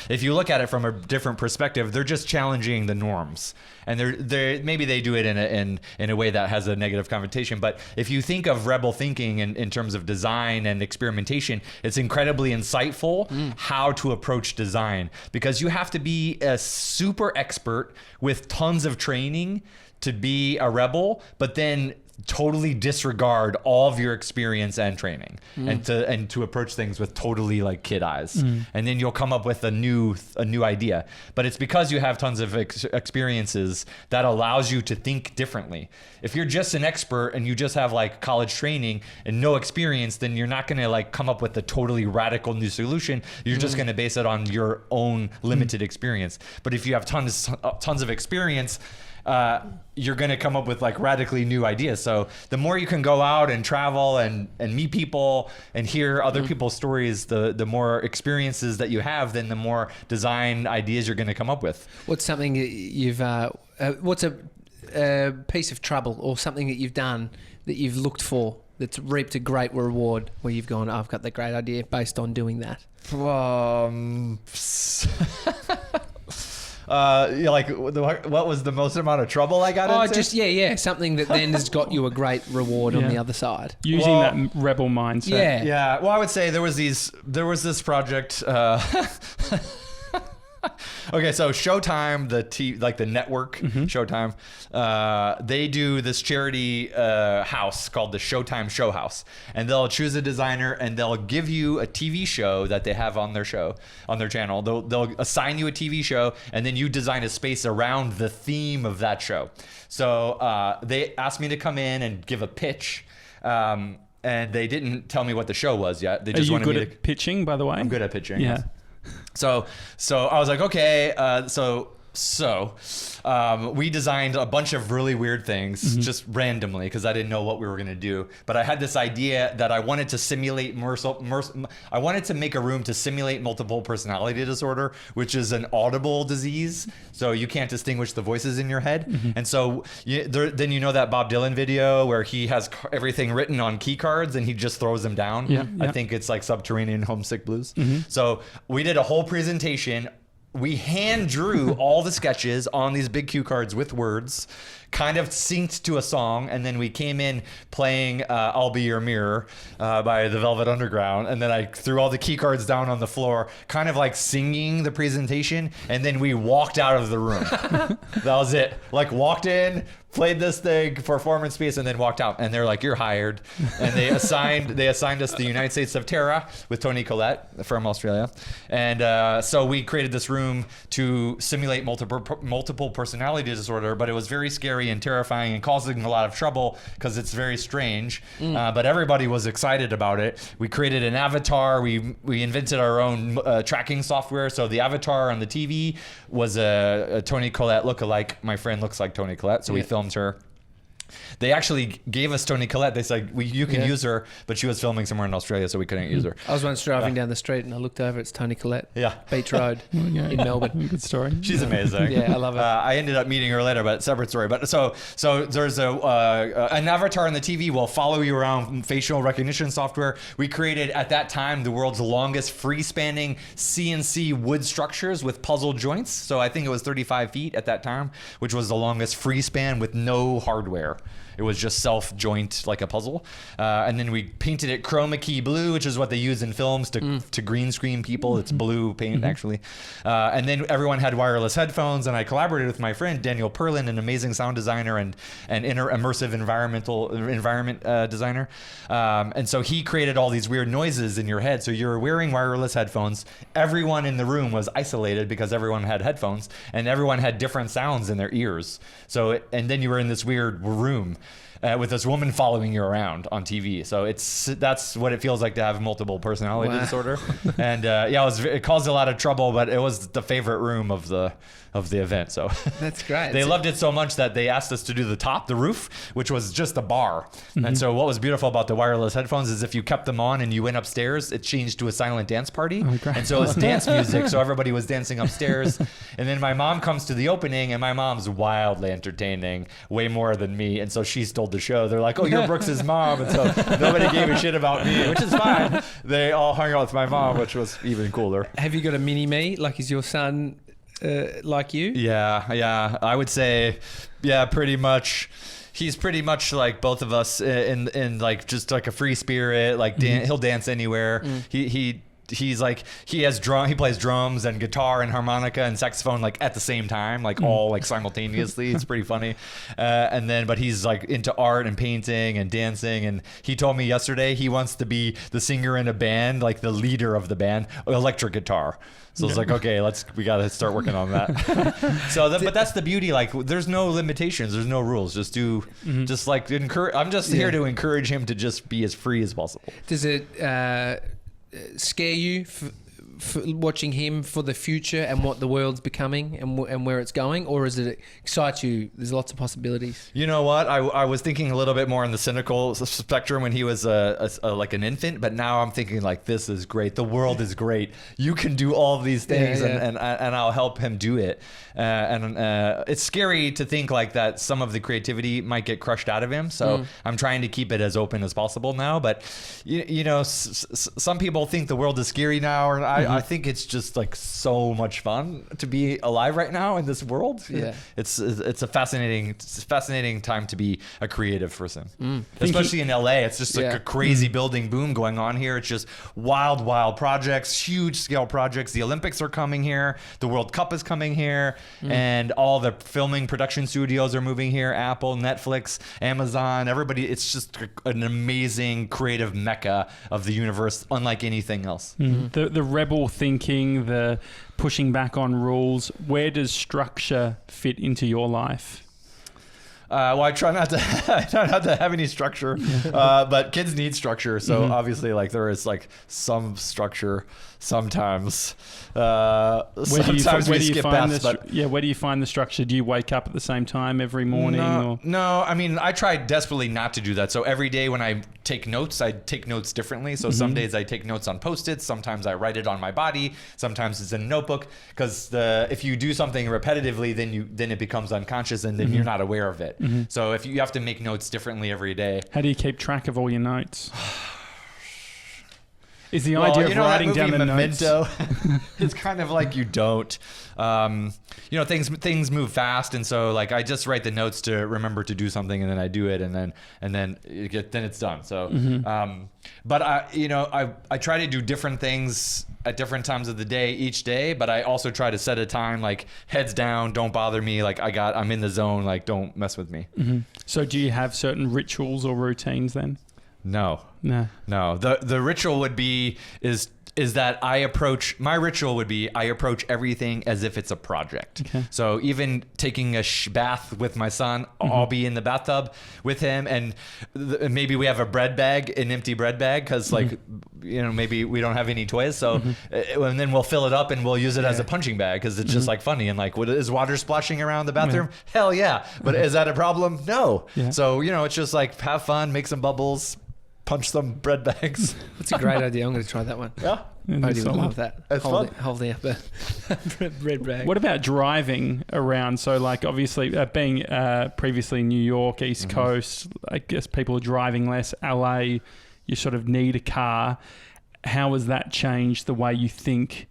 if you look at it from a different perspective, they're just challenging the norms, and they maybe they do it in a way that has a negative connotation. But if you think of rebel thinking in terms of design and experimentation, it's incredibly insightful how to approach design, because you have to be a super expert with tons of training to be a rebel, but then totally disregard all of your experience and training, and to approach things with totally like kid eyes, and then you'll come up with a new idea. But it's because you have tons of experiences that allows you to think differently. If you're just an expert and you just have like college training and no experience, then you're not going to like come up with a totally radical new solution. You're just going to base it on your own limited experience. But if you have tons of experience, you're going to come up with like radically new ideas. So the more you can go out and travel and meet people and hear other people's stories, the more experiences that you have, then the more design ideas you're going to come up with. What's something you've, what's a piece of trouble or something that you've done that you've looked for that's reaped a great reward, where you've gone, I've got the great idea based on doing that? Like what was the most amount of trouble I got into? Something that then has got you a great reward on the other side. Using that rebel mindset. Yeah. Well, I would say there was this project. Okay, so Showtime, the network, Showtime, they do this charity house called the Showtime Show House, and they'll choose a designer and they'll give you a TV show that they have on their channel. They'll assign you a TV show, and then you design a space around the theme of that show. So they asked me to come in and give a pitch. And they didn't tell me what the show was yet. They just wanted me to... Are you good at pitching, by the way? I'm good at pitching. Yeah. Yes. So I was like, okay, we designed a bunch of really weird things just randomly because I didn't know what we were going to do. But I had this idea that I wanted to simulate I wanted to make a room to simulate multiple personality disorder, which is an audible disease. So you can't distinguish the voices in your head. And so then you know that Bob Dylan video where he has everything written on key cards and he just throws them down. Yeah. I think it's like Subterranean Homesick Blues. So we did a whole presentation. We hand drew all the sketches on these big cue cards with words, kind of synced to a song, and then we came in playing I'll Be Your Mirror by the Velvet Underground, and then I threw all the key cards down on the floor, kind of like singing the presentation, and then we walked out of the room. That was it. Like walked in, played this thing, performance piece, and then walked out. And they're like, you're hired. And they assigned us the United States of Terra with Toni Collette from Australia. And so we created this room to simulate multiple personality disorder, but it was very scary and terrifying and causing a lot of trouble because it's very strange. But everybody was excited about it. We created an avatar. We invented our own tracking software. So the avatar on the TV was a Toni Collette lookalike. My friend looks like Toni Collette, so we filmed her. They actually gave us Toni Collette. They said, you can use her, but she was filming somewhere in Australia, so we couldn't use her. I was once driving down the street and I looked over, it's Toni Collette. Yeah. Beach Road in Melbourne. Good story. She's amazing. Yeah, I love her. I ended up meeting her later, but separate story. But so there's an avatar on the TV will follow you around facial recognition software. We created at that time the world's longest free-spanning CNC wood structures with puzzle joints. So I think it was 35 feet at that time, which was the longest free span with no hardware. wire. It was just self-joint like a puzzle. And then we painted it chroma key blue, which is what they use in films to green screen people. It's blue paint, actually. And then everyone had wireless headphones, and I collaborated with my friend Daniel Perlin, an amazing sound designer and immersive environment designer. And so he created all these weird noises in your head. So you're wearing wireless headphones. Everyone in the room was isolated because everyone had headphones, and everyone had different sounds in their ears. So, and then you were in this weird room with this woman following you around on TV. So that's what it feels like to have multiple personality disorder. And it caused a lot of trouble, but it was the favorite room of the event. So that's great. They loved it so much that they asked us to do the roof, which was just a bar. And so what was beautiful about the wireless headphones is if you kept them on and you went upstairs, it changed to a silent dance party. And so it was dance music. So everybody was dancing upstairs. And then my mom comes to the opening, and my mom's wildly entertaining, way more than me. And so she stole the show. They're like, oh, you're Brooks's mom. And so nobody gave a shit about me, which is fine. They all hung out with my mom, which was even cooler. Have you got a mini me? Like, is your son like you? Yeah. I would say, pretty much. He's pretty much like both of us in like just like a free spirit. Like he'll dance anywhere. He's like he plays drums and guitar and harmonica and saxophone like at the same time, like all like simultaneously. It's pretty funny. But he's like into art and painting and dancing, and he told me yesterday he wants to be the singer in a band, like the leader of the band, electric guitar. So it's like, okay, we got to start working on that. But that's the beauty. Like, there's no limitations. There's no rules. Just just like encourage. I'm just here to encourage him to just be as free as possible. Does it scare you for watching him for the future and what the world's becoming and where it's going, or does it excite you? There's lots of possibilities. You know what? I was thinking a little bit more on the cynical spectrum when he was like an infant, but now I'm thinking like, this is great. The world is great. You can do all of these things, and I'll help him do it. It's scary to think like that some of the creativity might get crushed out of him. So I'm trying to keep it as open as possible now. But you know, some people think the world is scary now, or I think it's just like so much fun to be alive right now in this world. Yeah, it's a fascinating time to be a creative person, especially in LA. It's just like a crazy building boom going on here. It's just wild projects, huge scale projects. The Olympics are coming here. The World Cup is coming here, and all the filming production studios are moving here. Apple, Netflix, Amazon, everybody. It's just an amazing creative mecca of the universe, unlike anything else. The rebel thinking, the pushing back on rules. Where does structure fit into your life? Well, I try not to have any structure, but kids need structure. So obviously, like there is like some structure sometimes. Sometimes we skip baths, where do you find the structure? Do you wake up at the same time every morning? No. I mean, I try desperately not to do that. So every day when I take notes, I take notes differently. So some days I take notes on Post-its. Sometimes I write it on my body. Sometimes it's in a notebook. Because if you do something repetitively, then it becomes unconscious, and then you're not aware of it. So if you have to make notes differently every day. How do you keep track of all your notes? Is the idea of writing down the Memento, notes? It's kind of like you don't. Things move fast, and so like I just write the notes to remember to do something, and then I do it, and then it's done. So, but I try to do different things at different times of the day each day, but I also try to set a time like heads down, don't bother me, like I'm in the zone, like don't mess with me. So do you have certain rituals or routines then? No. The ritual would be is that I approach everything as if it's a project. Okay. So even taking a bath with my son, I'll be in the bathtub with him, and maybe we have an empty bread bag, because maybe we don't have any toys. So and then we'll fill it up and we'll use it as a punching bag, because it's just like funny. And like, is water splashing around the bathroom? Hell yeah. But is that a problem? No. Yeah. So it's just like have fun, make some bubbles, punch some bread bags. That's a great idea. I'm going to try that one. Yeah. I do love that. It's fun. Holding up a bread bag. What about driving around? So like obviously being previously in New York, East Coast, I guess people are driving less. LA, you sort of need a car. How has that changed the way you think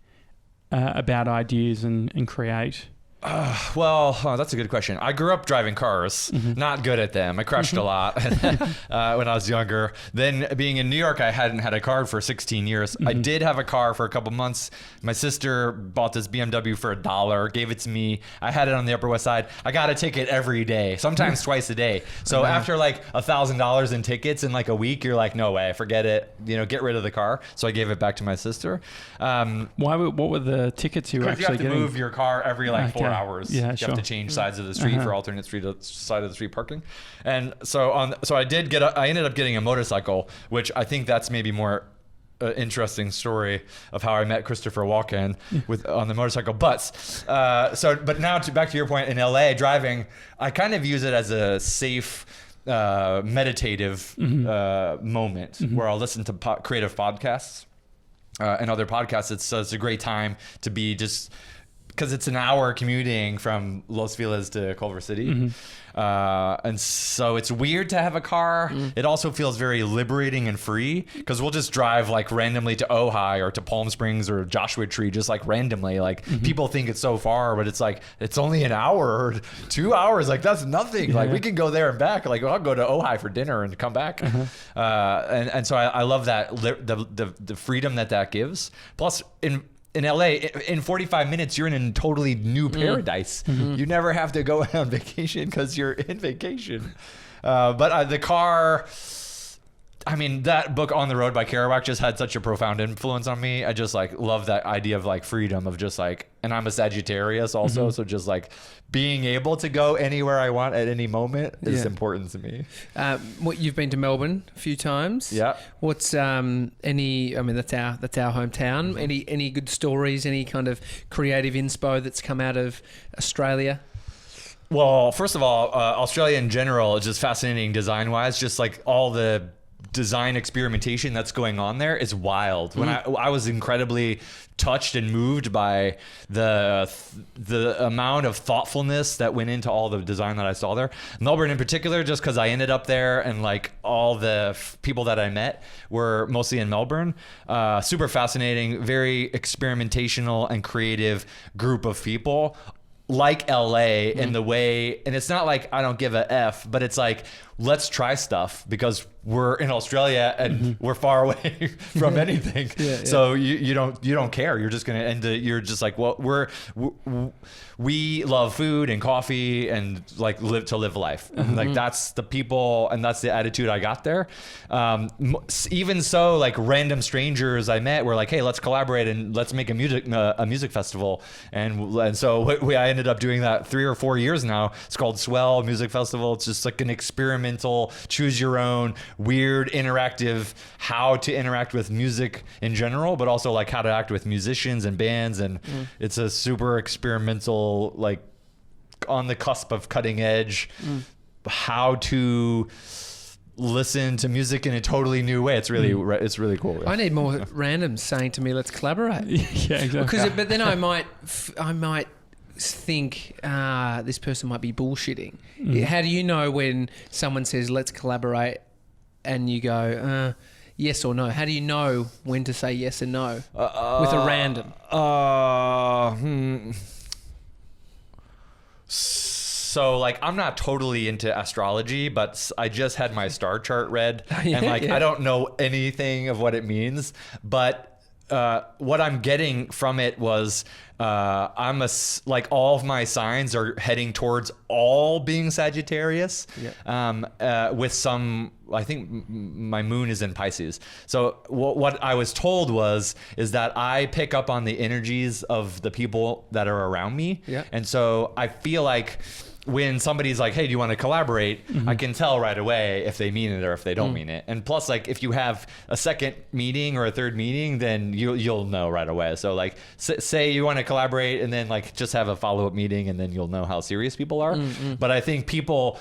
about ideas and create? That's a good question. I grew up driving cars, not good at them. I crashed a lot when I was younger. Then being in New York, I hadn't had a car for 16 years. I did have a car for a couple months. My sister bought this BMW for $1, gave it to me. I had it on the Upper West Side. I got a ticket every day, sometimes twice a day. So after like $1,000 in tickets in like a week, you're like, no way, forget it. Get rid of the car. So I gave it back to my sister. What were the tickets you were actually getting? You have to move your car every like 4 hours. Yeah, you have to change sides of the street for alternate side of the street parking. And so I ended up getting a motorcycle, which I think that's maybe more interesting story of how I met Christopher Walken on the motorcycle. But now back to your point, in LA driving, I kind of use it as a safe meditative moment where I'll listen to creative podcasts and other podcasts. It's a great time to be just because it's an hour commuting from Los Feliz to Culver City. And so it's weird to have a car. It also feels very liberating and free because we'll just drive like randomly to Ojai or to Palm Springs or Joshua Tree, just like randomly. Like people think it's so far, but it's like, it's only an hour or 2 hours. Like that's nothing. Like we can go there and back. Like I'll go to Ojai for dinner and come back. And so I love that, the freedom that gives. Plus in LA, in 45 minutes, you're in a totally new paradise. You never have to go on vacation because you're in vacation. But the car, that book On the Road by Kerouac just had such a profound influence on me. I just like love that idea of like freedom of just like, and I'm a Sagittarius also. So just like being able to go anywhere I want at any moment is important to me. You've been to Melbourne a few times. Yeah. What's that's our hometown. Any good stories, any kind of creative inspo that's come out of Australia? Well, first of all, Australia in general is just fascinating design-wise. Just like all the design experimentation that's going on there is wild. When I was incredibly touched and moved by the amount of thoughtfulness that went into all the design that I saw there. Melbourne in particular, just because I ended up there and like all the people that I met were mostly in Melbourne. Super fascinating, very experimentational and creative group of people. Like LA in the way, and it's not like I don't give a F, but it's like, let's try stuff because we're in Australia and we're far away from anything. So you don't care. You're just gonna you're just like, well, we love food and coffee and like live life. And like that's the people and that's the attitude I got there. Even so, like random strangers I met were like, hey, let's collaborate and let's make a music festival. And so I ended up doing that 3 or 4 years now. It's called Swell Music Festival. It's just like an experimental, choose your own, weird, interactive, how to interact with music in general, but also like how to act with musicians and bands. And it's a super experimental, like on the cusp of cutting edge, how to listen to music in a totally new way. It's really cool. I need more randoms saying to me, let's collaborate. Yeah, exactly. But then I might think this person might be bullshitting. How do you know when someone says let's collaborate and you go yes or no? How do you know when to say yes and no with a random? So like I'm not totally into astrology, but I just had my star chart read I don't know anything of what it means, but what I'm getting from it was like all of my signs are heading towards all being Sagittarius. With some, I think my moon is in Pisces. So what I was told is that I pick up on the energies of the people that are around me. And so I feel like when somebody's like, hey, do you want to collaborate? I can tell right away if they mean it or if they don't mean it. And plus, like, if you have a second meeting or a third meeting, then you'll know right away. So like, say you want to collaborate and then like just have a follow-up meeting and then you'll know how serious people are. But I think people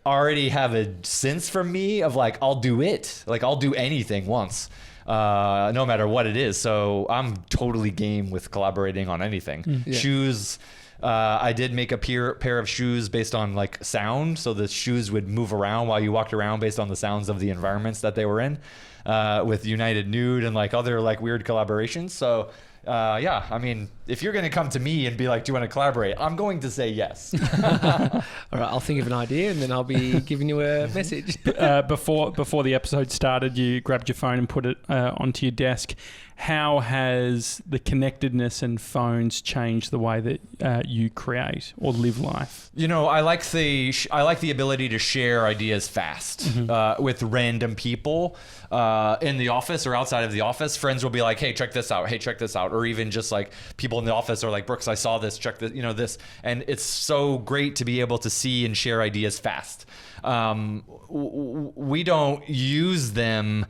already have a sense from me of like, I'll do it. Like I'll do anything once. No matter what it is. So I'm totally game with collaborating on anything. Shoes. I did make a pair of shoes based on like sound. So the shoes would move around while you walked around based on the sounds of the environments that they were in, with United Nude and like other like weird collaborations. So I mean, if you're going to come to me and be like, do you want to collaborate? I'm going to say yes. All right, I'll think of an idea and then I'll be giving you a message. Before the episode started, you grabbed your phone and put it onto your desk. How has the connectedness and phones changed the way that you create or live life? You know, I like the ability to share ideas fast with random people in the office or outside of the office. Friends will be like, hey, check this out. Hey, check this out. Or even just like people in the office are like, Brooks, I saw this, check this, this. And it's so great to be able to see and share ideas fast. We don't use them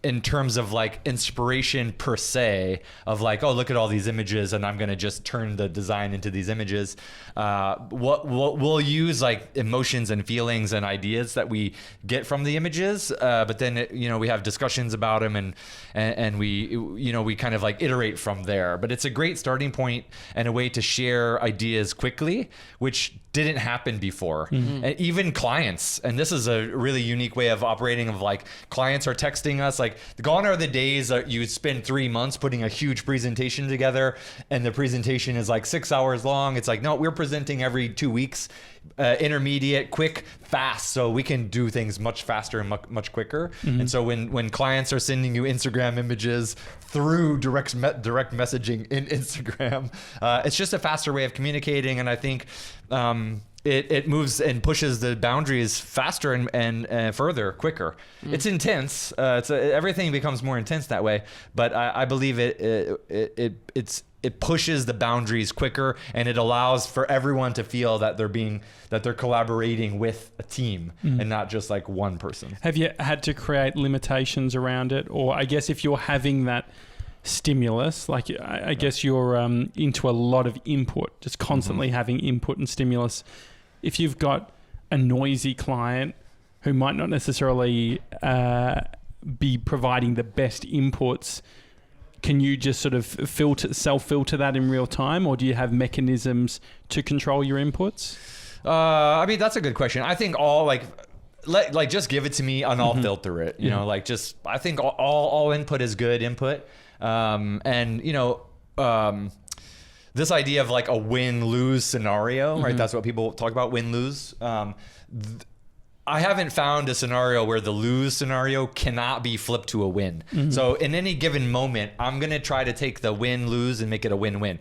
in terms of like inspiration per se of like, oh, look at all these images and I'm going to just turn the design into these images. We'll use like emotions and feelings and ideas that we get from the images. But then, we have discussions about them and we kind of like iterate from there. But it's a great starting point and a way to share ideas quickly, which didn't happen before. And even clients, and this is a really unique way of operating, of like clients are texting us like, gone are the days that you spend 3 months putting a huge presentation together and the presentation is like 6 hours long. It's like, no, we're presenting every 2 weeks, intermediate, quick, fast, so we can do things much faster and much quicker. And so when clients are sending you Instagram images through direct messaging in Instagram, it's just a faster way of communicating. And I think it moves and pushes the boundaries faster and further, quicker. It's intense. Everything becomes more intense that way. But I believe it pushes the boundaries quicker, and it allows for everyone to feel that they're collaborating with a team and not just like one person. Have you had to create limitations around it? Or I guess if you're having that stimulus, like I guess you're into a lot of input, just constantly having input and stimulus. If you've got a noisy client who might not necessarily be providing the best inputs, can you just sort of self-filter that in real time, or do you have mechanisms to control your inputs? I mean, that's a good question. I think just give it to me and I'll filter it. I think all input is good input. This idea of like a win-lose scenario, right? That's what people talk about, win-lose. I haven't found a scenario where the lose scenario cannot be flipped to a win. So in any given moment, I'm going to try to take the win-lose and make it a win-win.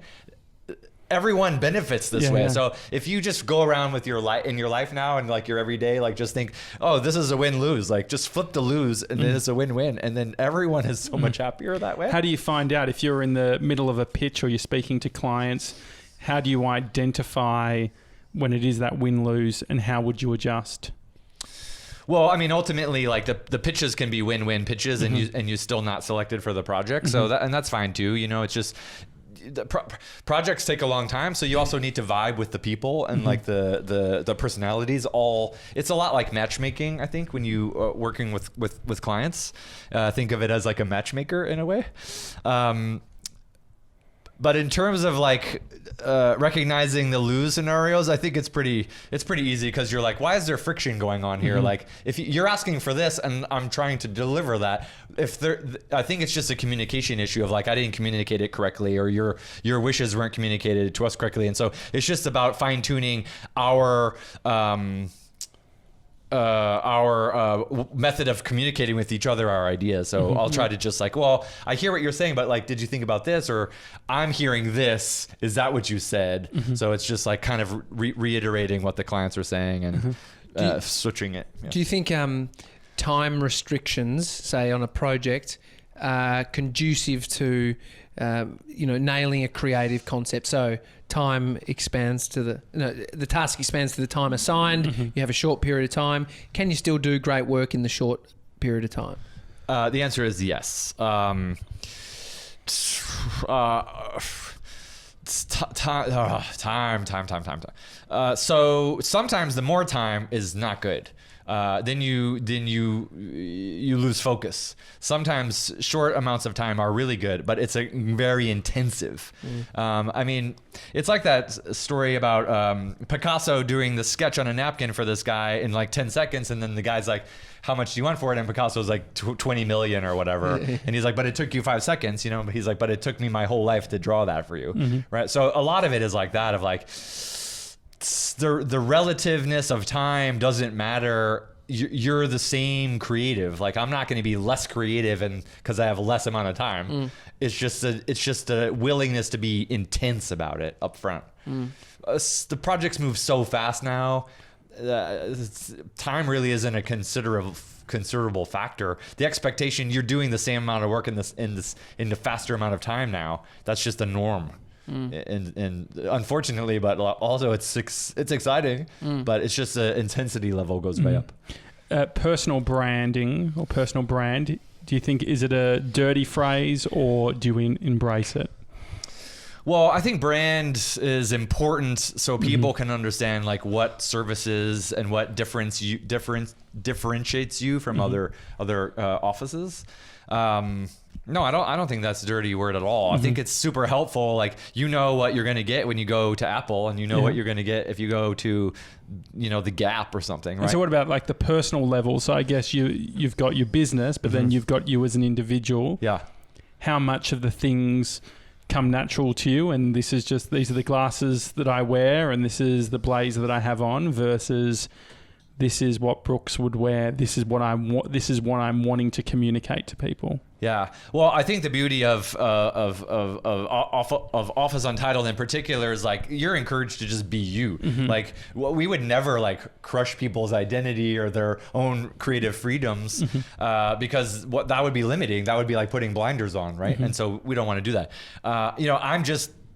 Everyone benefits this way. So if you just go around with your life in your life now and like your everyday, like just think, oh, this is a win-lose, like just flip the lose and then it's a win-win. And then everyone is so much happier that way. How do you find out if you're in the middle of a pitch or you're speaking to clients? How do you identify when it is that win-lose, and how would you adjust? Well, I mean, ultimately, like the pitches can be win-win pitches, and you still not selected for the project. So that's fine too. It's just projects take a long time, so you also need to vibe with the people and like the personalities. It's a lot like matchmaking, I think, when you are working with clients. Think of it as like a matchmaker in a way. But in terms of like recognizing the lose scenarios, I think it's pretty easy, because you're like, why is there friction going on here? Like, if you're asking for this and I'm trying to deliver that, I think it's just a communication issue of like, I didn't communicate it correctly, or your wishes weren't communicated to us correctly, and so it's just about fine tuning our method of communicating with each other, our ideas. So I'll try to just like, well, I hear what you're saying, but like, did you think about this? Or I'm hearing this. Is that what you said? So it's just like kind of reiterating what the clients are saying and switching it. Yeah. Do you think time restrictions, say on a project, are conducive to nailing a creative concept? So time expands to the task expands to the time assigned. You have a short period of time. Can you still do great work in the short period of time? The answer is yes. Time. So sometimes the more time is not good. then you lose focus. Sometimes short amounts of time are really good, but it's a very intensive. I mean, it's like that story about Picasso doing the sketch on a napkin for this guy in like 10 seconds, and then the guy's like, how much do you want for it? And Picasso's like 20 million or whatever. And he's like, but it took you 5 seconds, you know? But he's like, but it took me my whole life to draw that for you, right? So a lot of it is like that, of like, the relativeness of time doesn't matter. You're the same creative. Like, I'm not going to be less creative and because I have less amount of time. It's just a willingness to be intense about it up front. The projects move so fast now. Time really isn't a considerable factor. The expectation you're doing the same amount of work in the faster amount of time now. That's just the norm. And unfortunately, but also it's exciting, but it's just the intensity level goes way up. Personal branding or personal brand, do you think, is it a dirty phrase or do you embrace it? Well, I think brand is important so people can understand like what services and what differentiates you from other offices. No, I don't think that's a dirty word at all. I think it's super helpful. Like, you know what you're going to get when you go to Apple, and you know what you're going to get if you go to, the Gap or something, right? And so what about like the personal level? So I guess you've got your business, but then you've got you as an individual. Yeah. How much of the things come natural to you, and these are the glasses that I wear, and this is the blazer that I have on, versus this is what Brooks would wear. This is what I'm wanting to communicate to people. Yeah. Well, I think the beauty of Office Untitled in particular is like you're encouraged to just be you. Like, we would never like crush people's identity or their own creative freedoms because what that would be limiting. That would be like putting blinders on, right? And so we don't want to do that.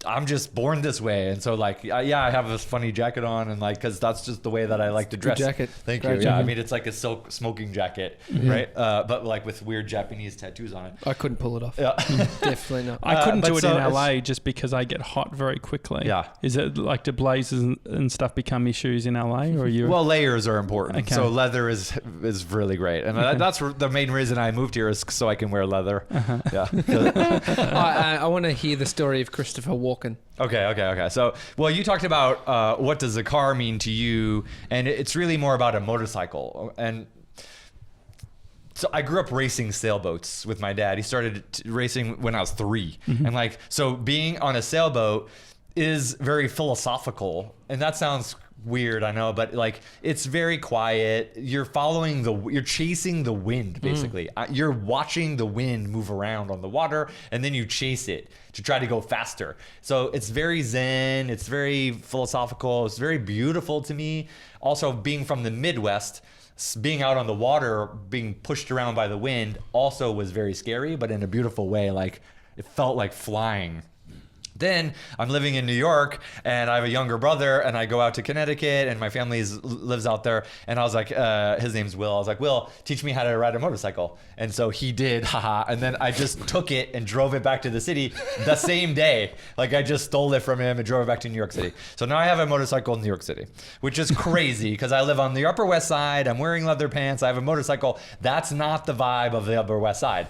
I'm just born this way, and so like I have this funny jacket on, and like because that's just the way that I like to dress. Good jacket. Thank you. Yeah, I mean it's like a silk smoking jacket, right? But like with weird Japanese tattoos on it. I couldn't pull it off. Yeah, definitely not. I couldn't do it in LA just because I get hot very quickly. Yeah. Is it like, do blazers and stuff become issues in LA, or you? Well, layers are important. Okay. So leather is really great, and that's the main reason I moved here is so I can wear leather. Yeah. I want to hear the story of Christopher Walken. Okay. So, well, you talked about what does a car mean to you, and it's really more about a motorcycle. And so I grew up racing sailboats with my dad. He started racing when I was 3. And like, so being on a sailboat is very philosophical, and that sounds weird, I know, but like it's very quiet. You're chasing the wind, basically. You're watching the wind move around on the water, and then you chase it to try to go faster. So it's very zen, it's very philosophical, it's very beautiful to me. Also, being from the Midwest, being out on the water, being pushed around by the wind also was very scary, but in a beautiful way. Like, it felt like flying. Then I'm living in New York, and I have a younger brother, and I go out to Connecticut, and my family lives out there. And I was like, his name's Will. I was like, Will, teach me how to ride a motorcycle. And so he did, haha. And then I just took it and drove it back to the city the same day. Like, I just stole it from him and drove it back to New York City. So now I have a motorcycle in New York City, which is crazy because I live on the Upper West Side. I'm wearing leather pants. I have a motorcycle. That's not the vibe of the Upper West Side.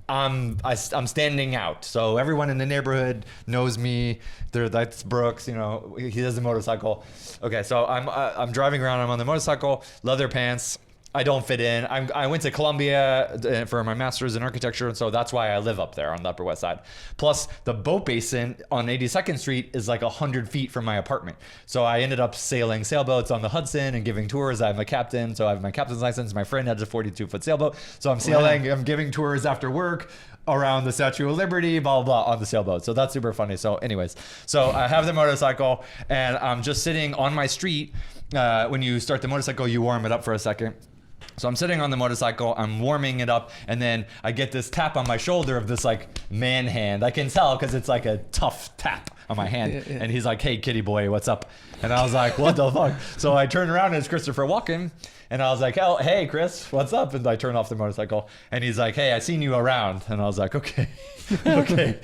I'm standing out, so everyone in the neighborhood knows me. That's Brooks, he has a motorcycle. Okay, so I'm driving around. I'm on the motorcycle, leather pants. I don't fit in. I went to Columbia for my master's in architecture, and so that's why I live up there on the Upper West Side. Plus, the boat basin on 82nd Street is like 100 feet from my apartment. So I ended up sailing sailboats on the Hudson and giving tours. I'm a captain, so I have my captain's license. My friend has a 42-foot sailboat. So I'm sailing, I'm giving tours after work around the Statue of Liberty, blah, blah, blah, on the sailboat. So that's super funny. So anyways, so I have the motorcycle, and I'm just sitting on my street. When you start the motorcycle, you warm it up for a second. So I'm sitting on the motorcycle, I'm warming it up, and then I get this tap on my shoulder of this like man hand. I can tell because it's like a tough tap on my hand. And he's like, hey, kitty boy, what's up? And I was like, what the fuck? So I turned around and it's Christopher Walken. And I was like, oh, hey, Chris, what's up? And I turned off the motorcycle. And he's like, hey, I seen you around. And I was like, okay, okay.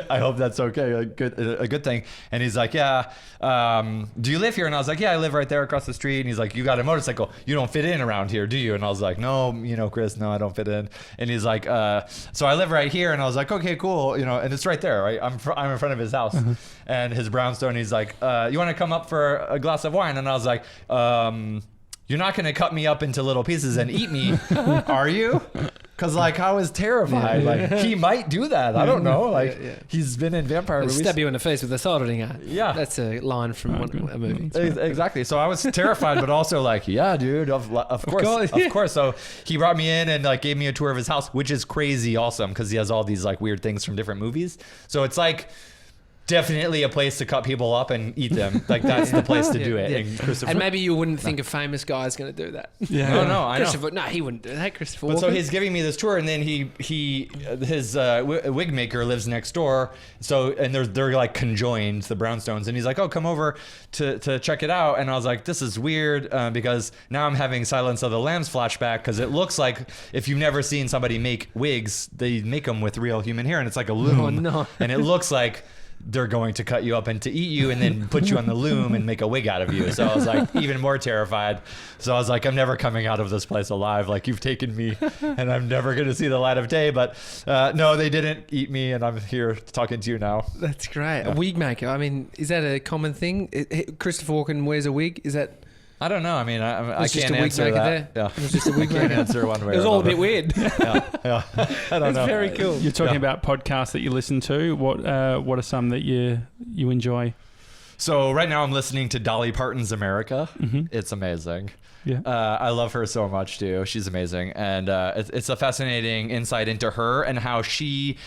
I hope that's okay. A good thing. And he's like, yeah. Do you live here? And I was like, yeah, I live right there across the street. And he's like, you got a motorcycle. You don't fit in around here, do you? And I was like, no, Chris, no, I don't fit in. And he's like, so I live right here. And I was like, okay, cool. And it's right there, right? I'm in front of his house and his brownstone. He's like, you want to come up for a glass of wine? And I was like, you're not going to cut me up into little pieces and eat me, are you? Because, like, I was terrified. Like, he might do that. I don't know. Like, he's been in vampire movies. Stab you in the face with a soldering iron. Yeah. That's a line from a movie. Exactly. So I was terrified, but also like, yeah, dude, of course. Of course. So he brought me in and, like, gave me a tour of his house, which is crazy awesome because he has all these, like, weird things from different movies. So it's, like, definitely a place to cut people up and eat them. Like, that's the place to do it. Yeah. And maybe you wouldn't think a famous guy is going to do that. Yeah. No, I know. No, he wouldn't do that, Christopher Walken. But so he's giving me this tour, and then his wig maker lives next door. So, and they're like conjoined, the brownstones. And he's like, oh, come over to check it out. And I was like, this is weird because now I'm having Silence of the Lambs flashback because it looks like if you've never seen somebody make wigs, they make them with real human hair, and it's like a loom. Oh, no. And it looks like they're going to cut you up and to eat you and then put you on the loom and make a wig out of you. So I was like even more terrified. So I was like, I'm never coming out of this place alive. Like, you've taken me and I'm never going to see the light of day. But no, they didn't eat me and I'm here talking to you now. That's great. Yeah. A wig maker. I mean, is that a common thing? Christopher Walken wears a wig. Is that... I don't know. I mean, I can't answer that. Yeah. It was just a wig maker. I can't answer one way. It was all a bit weird. Yeah. I don't know. It's very cool. You're talking about podcasts that you listen to. What are some that you enjoy? So right now I'm listening to Dolly Parton's America. Mm-hmm. It's amazing. Yeah. I love her so much too. She's amazing, and it's a fascinating insight into her and how she.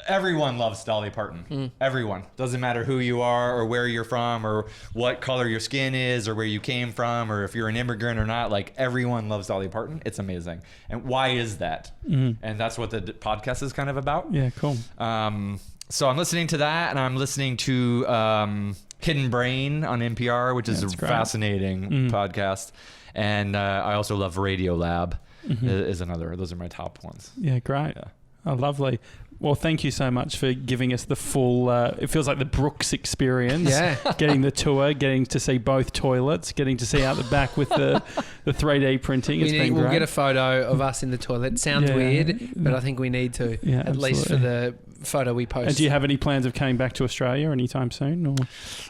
Everyone loves Dolly Parton. Everyone. Doesn't matter who you are or where you're from or what color your skin is or where you came from or if you're an immigrant or not. Like, everyone loves Dolly Parton. It's amazing. And why is that? And that's what the podcast is kind of about. Yeah, cool. So I'm listening to that, and I'm listening to Hidden Brain on NPR, which is a fascinating podcast. And I also love Radio Lab is another. Those are my top ones. Yeah, great. Yeah. Oh, lovely. Well, thank you so much for giving us the full, it feels like the Brooks experience. Yeah. Getting the tour, getting to see both toilets, getting to see out the back with the 3D printing. We'll get a photo of us in the toilet. It sounds weird, but I think we need to, at least for the photo we post. And do you have any plans of coming back to Australia anytime soon? Or?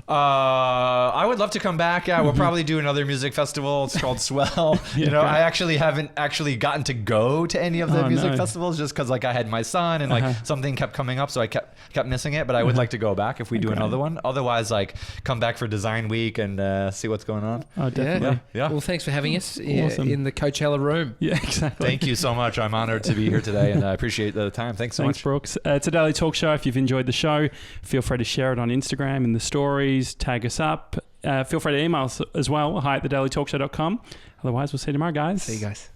I would love to come back. Yeah, we'll probably do another music festival. It's called Swell. I actually haven't gotten to go to any of the music festivals just because, like, I had my son and like something kept coming up, so I kept missing it. But I would like to go back if we do another one. Otherwise, like, come back for Design Week and see what's going on. Oh, definitely. Yeah. Well, thanks for having us in the Coachella room. Yeah, exactly. Thank you so much. I'm honored to be here today, and I appreciate the time. Thanks so much. Thanks, Brooks. It's a Daily Talk Show. If you've enjoyed the show, feel free to share it on Instagram in the stories, tag us up. Feel free to email us as well, hi@thedailytalkshow.com. Otherwise, we'll see you tomorrow, guys. See you guys.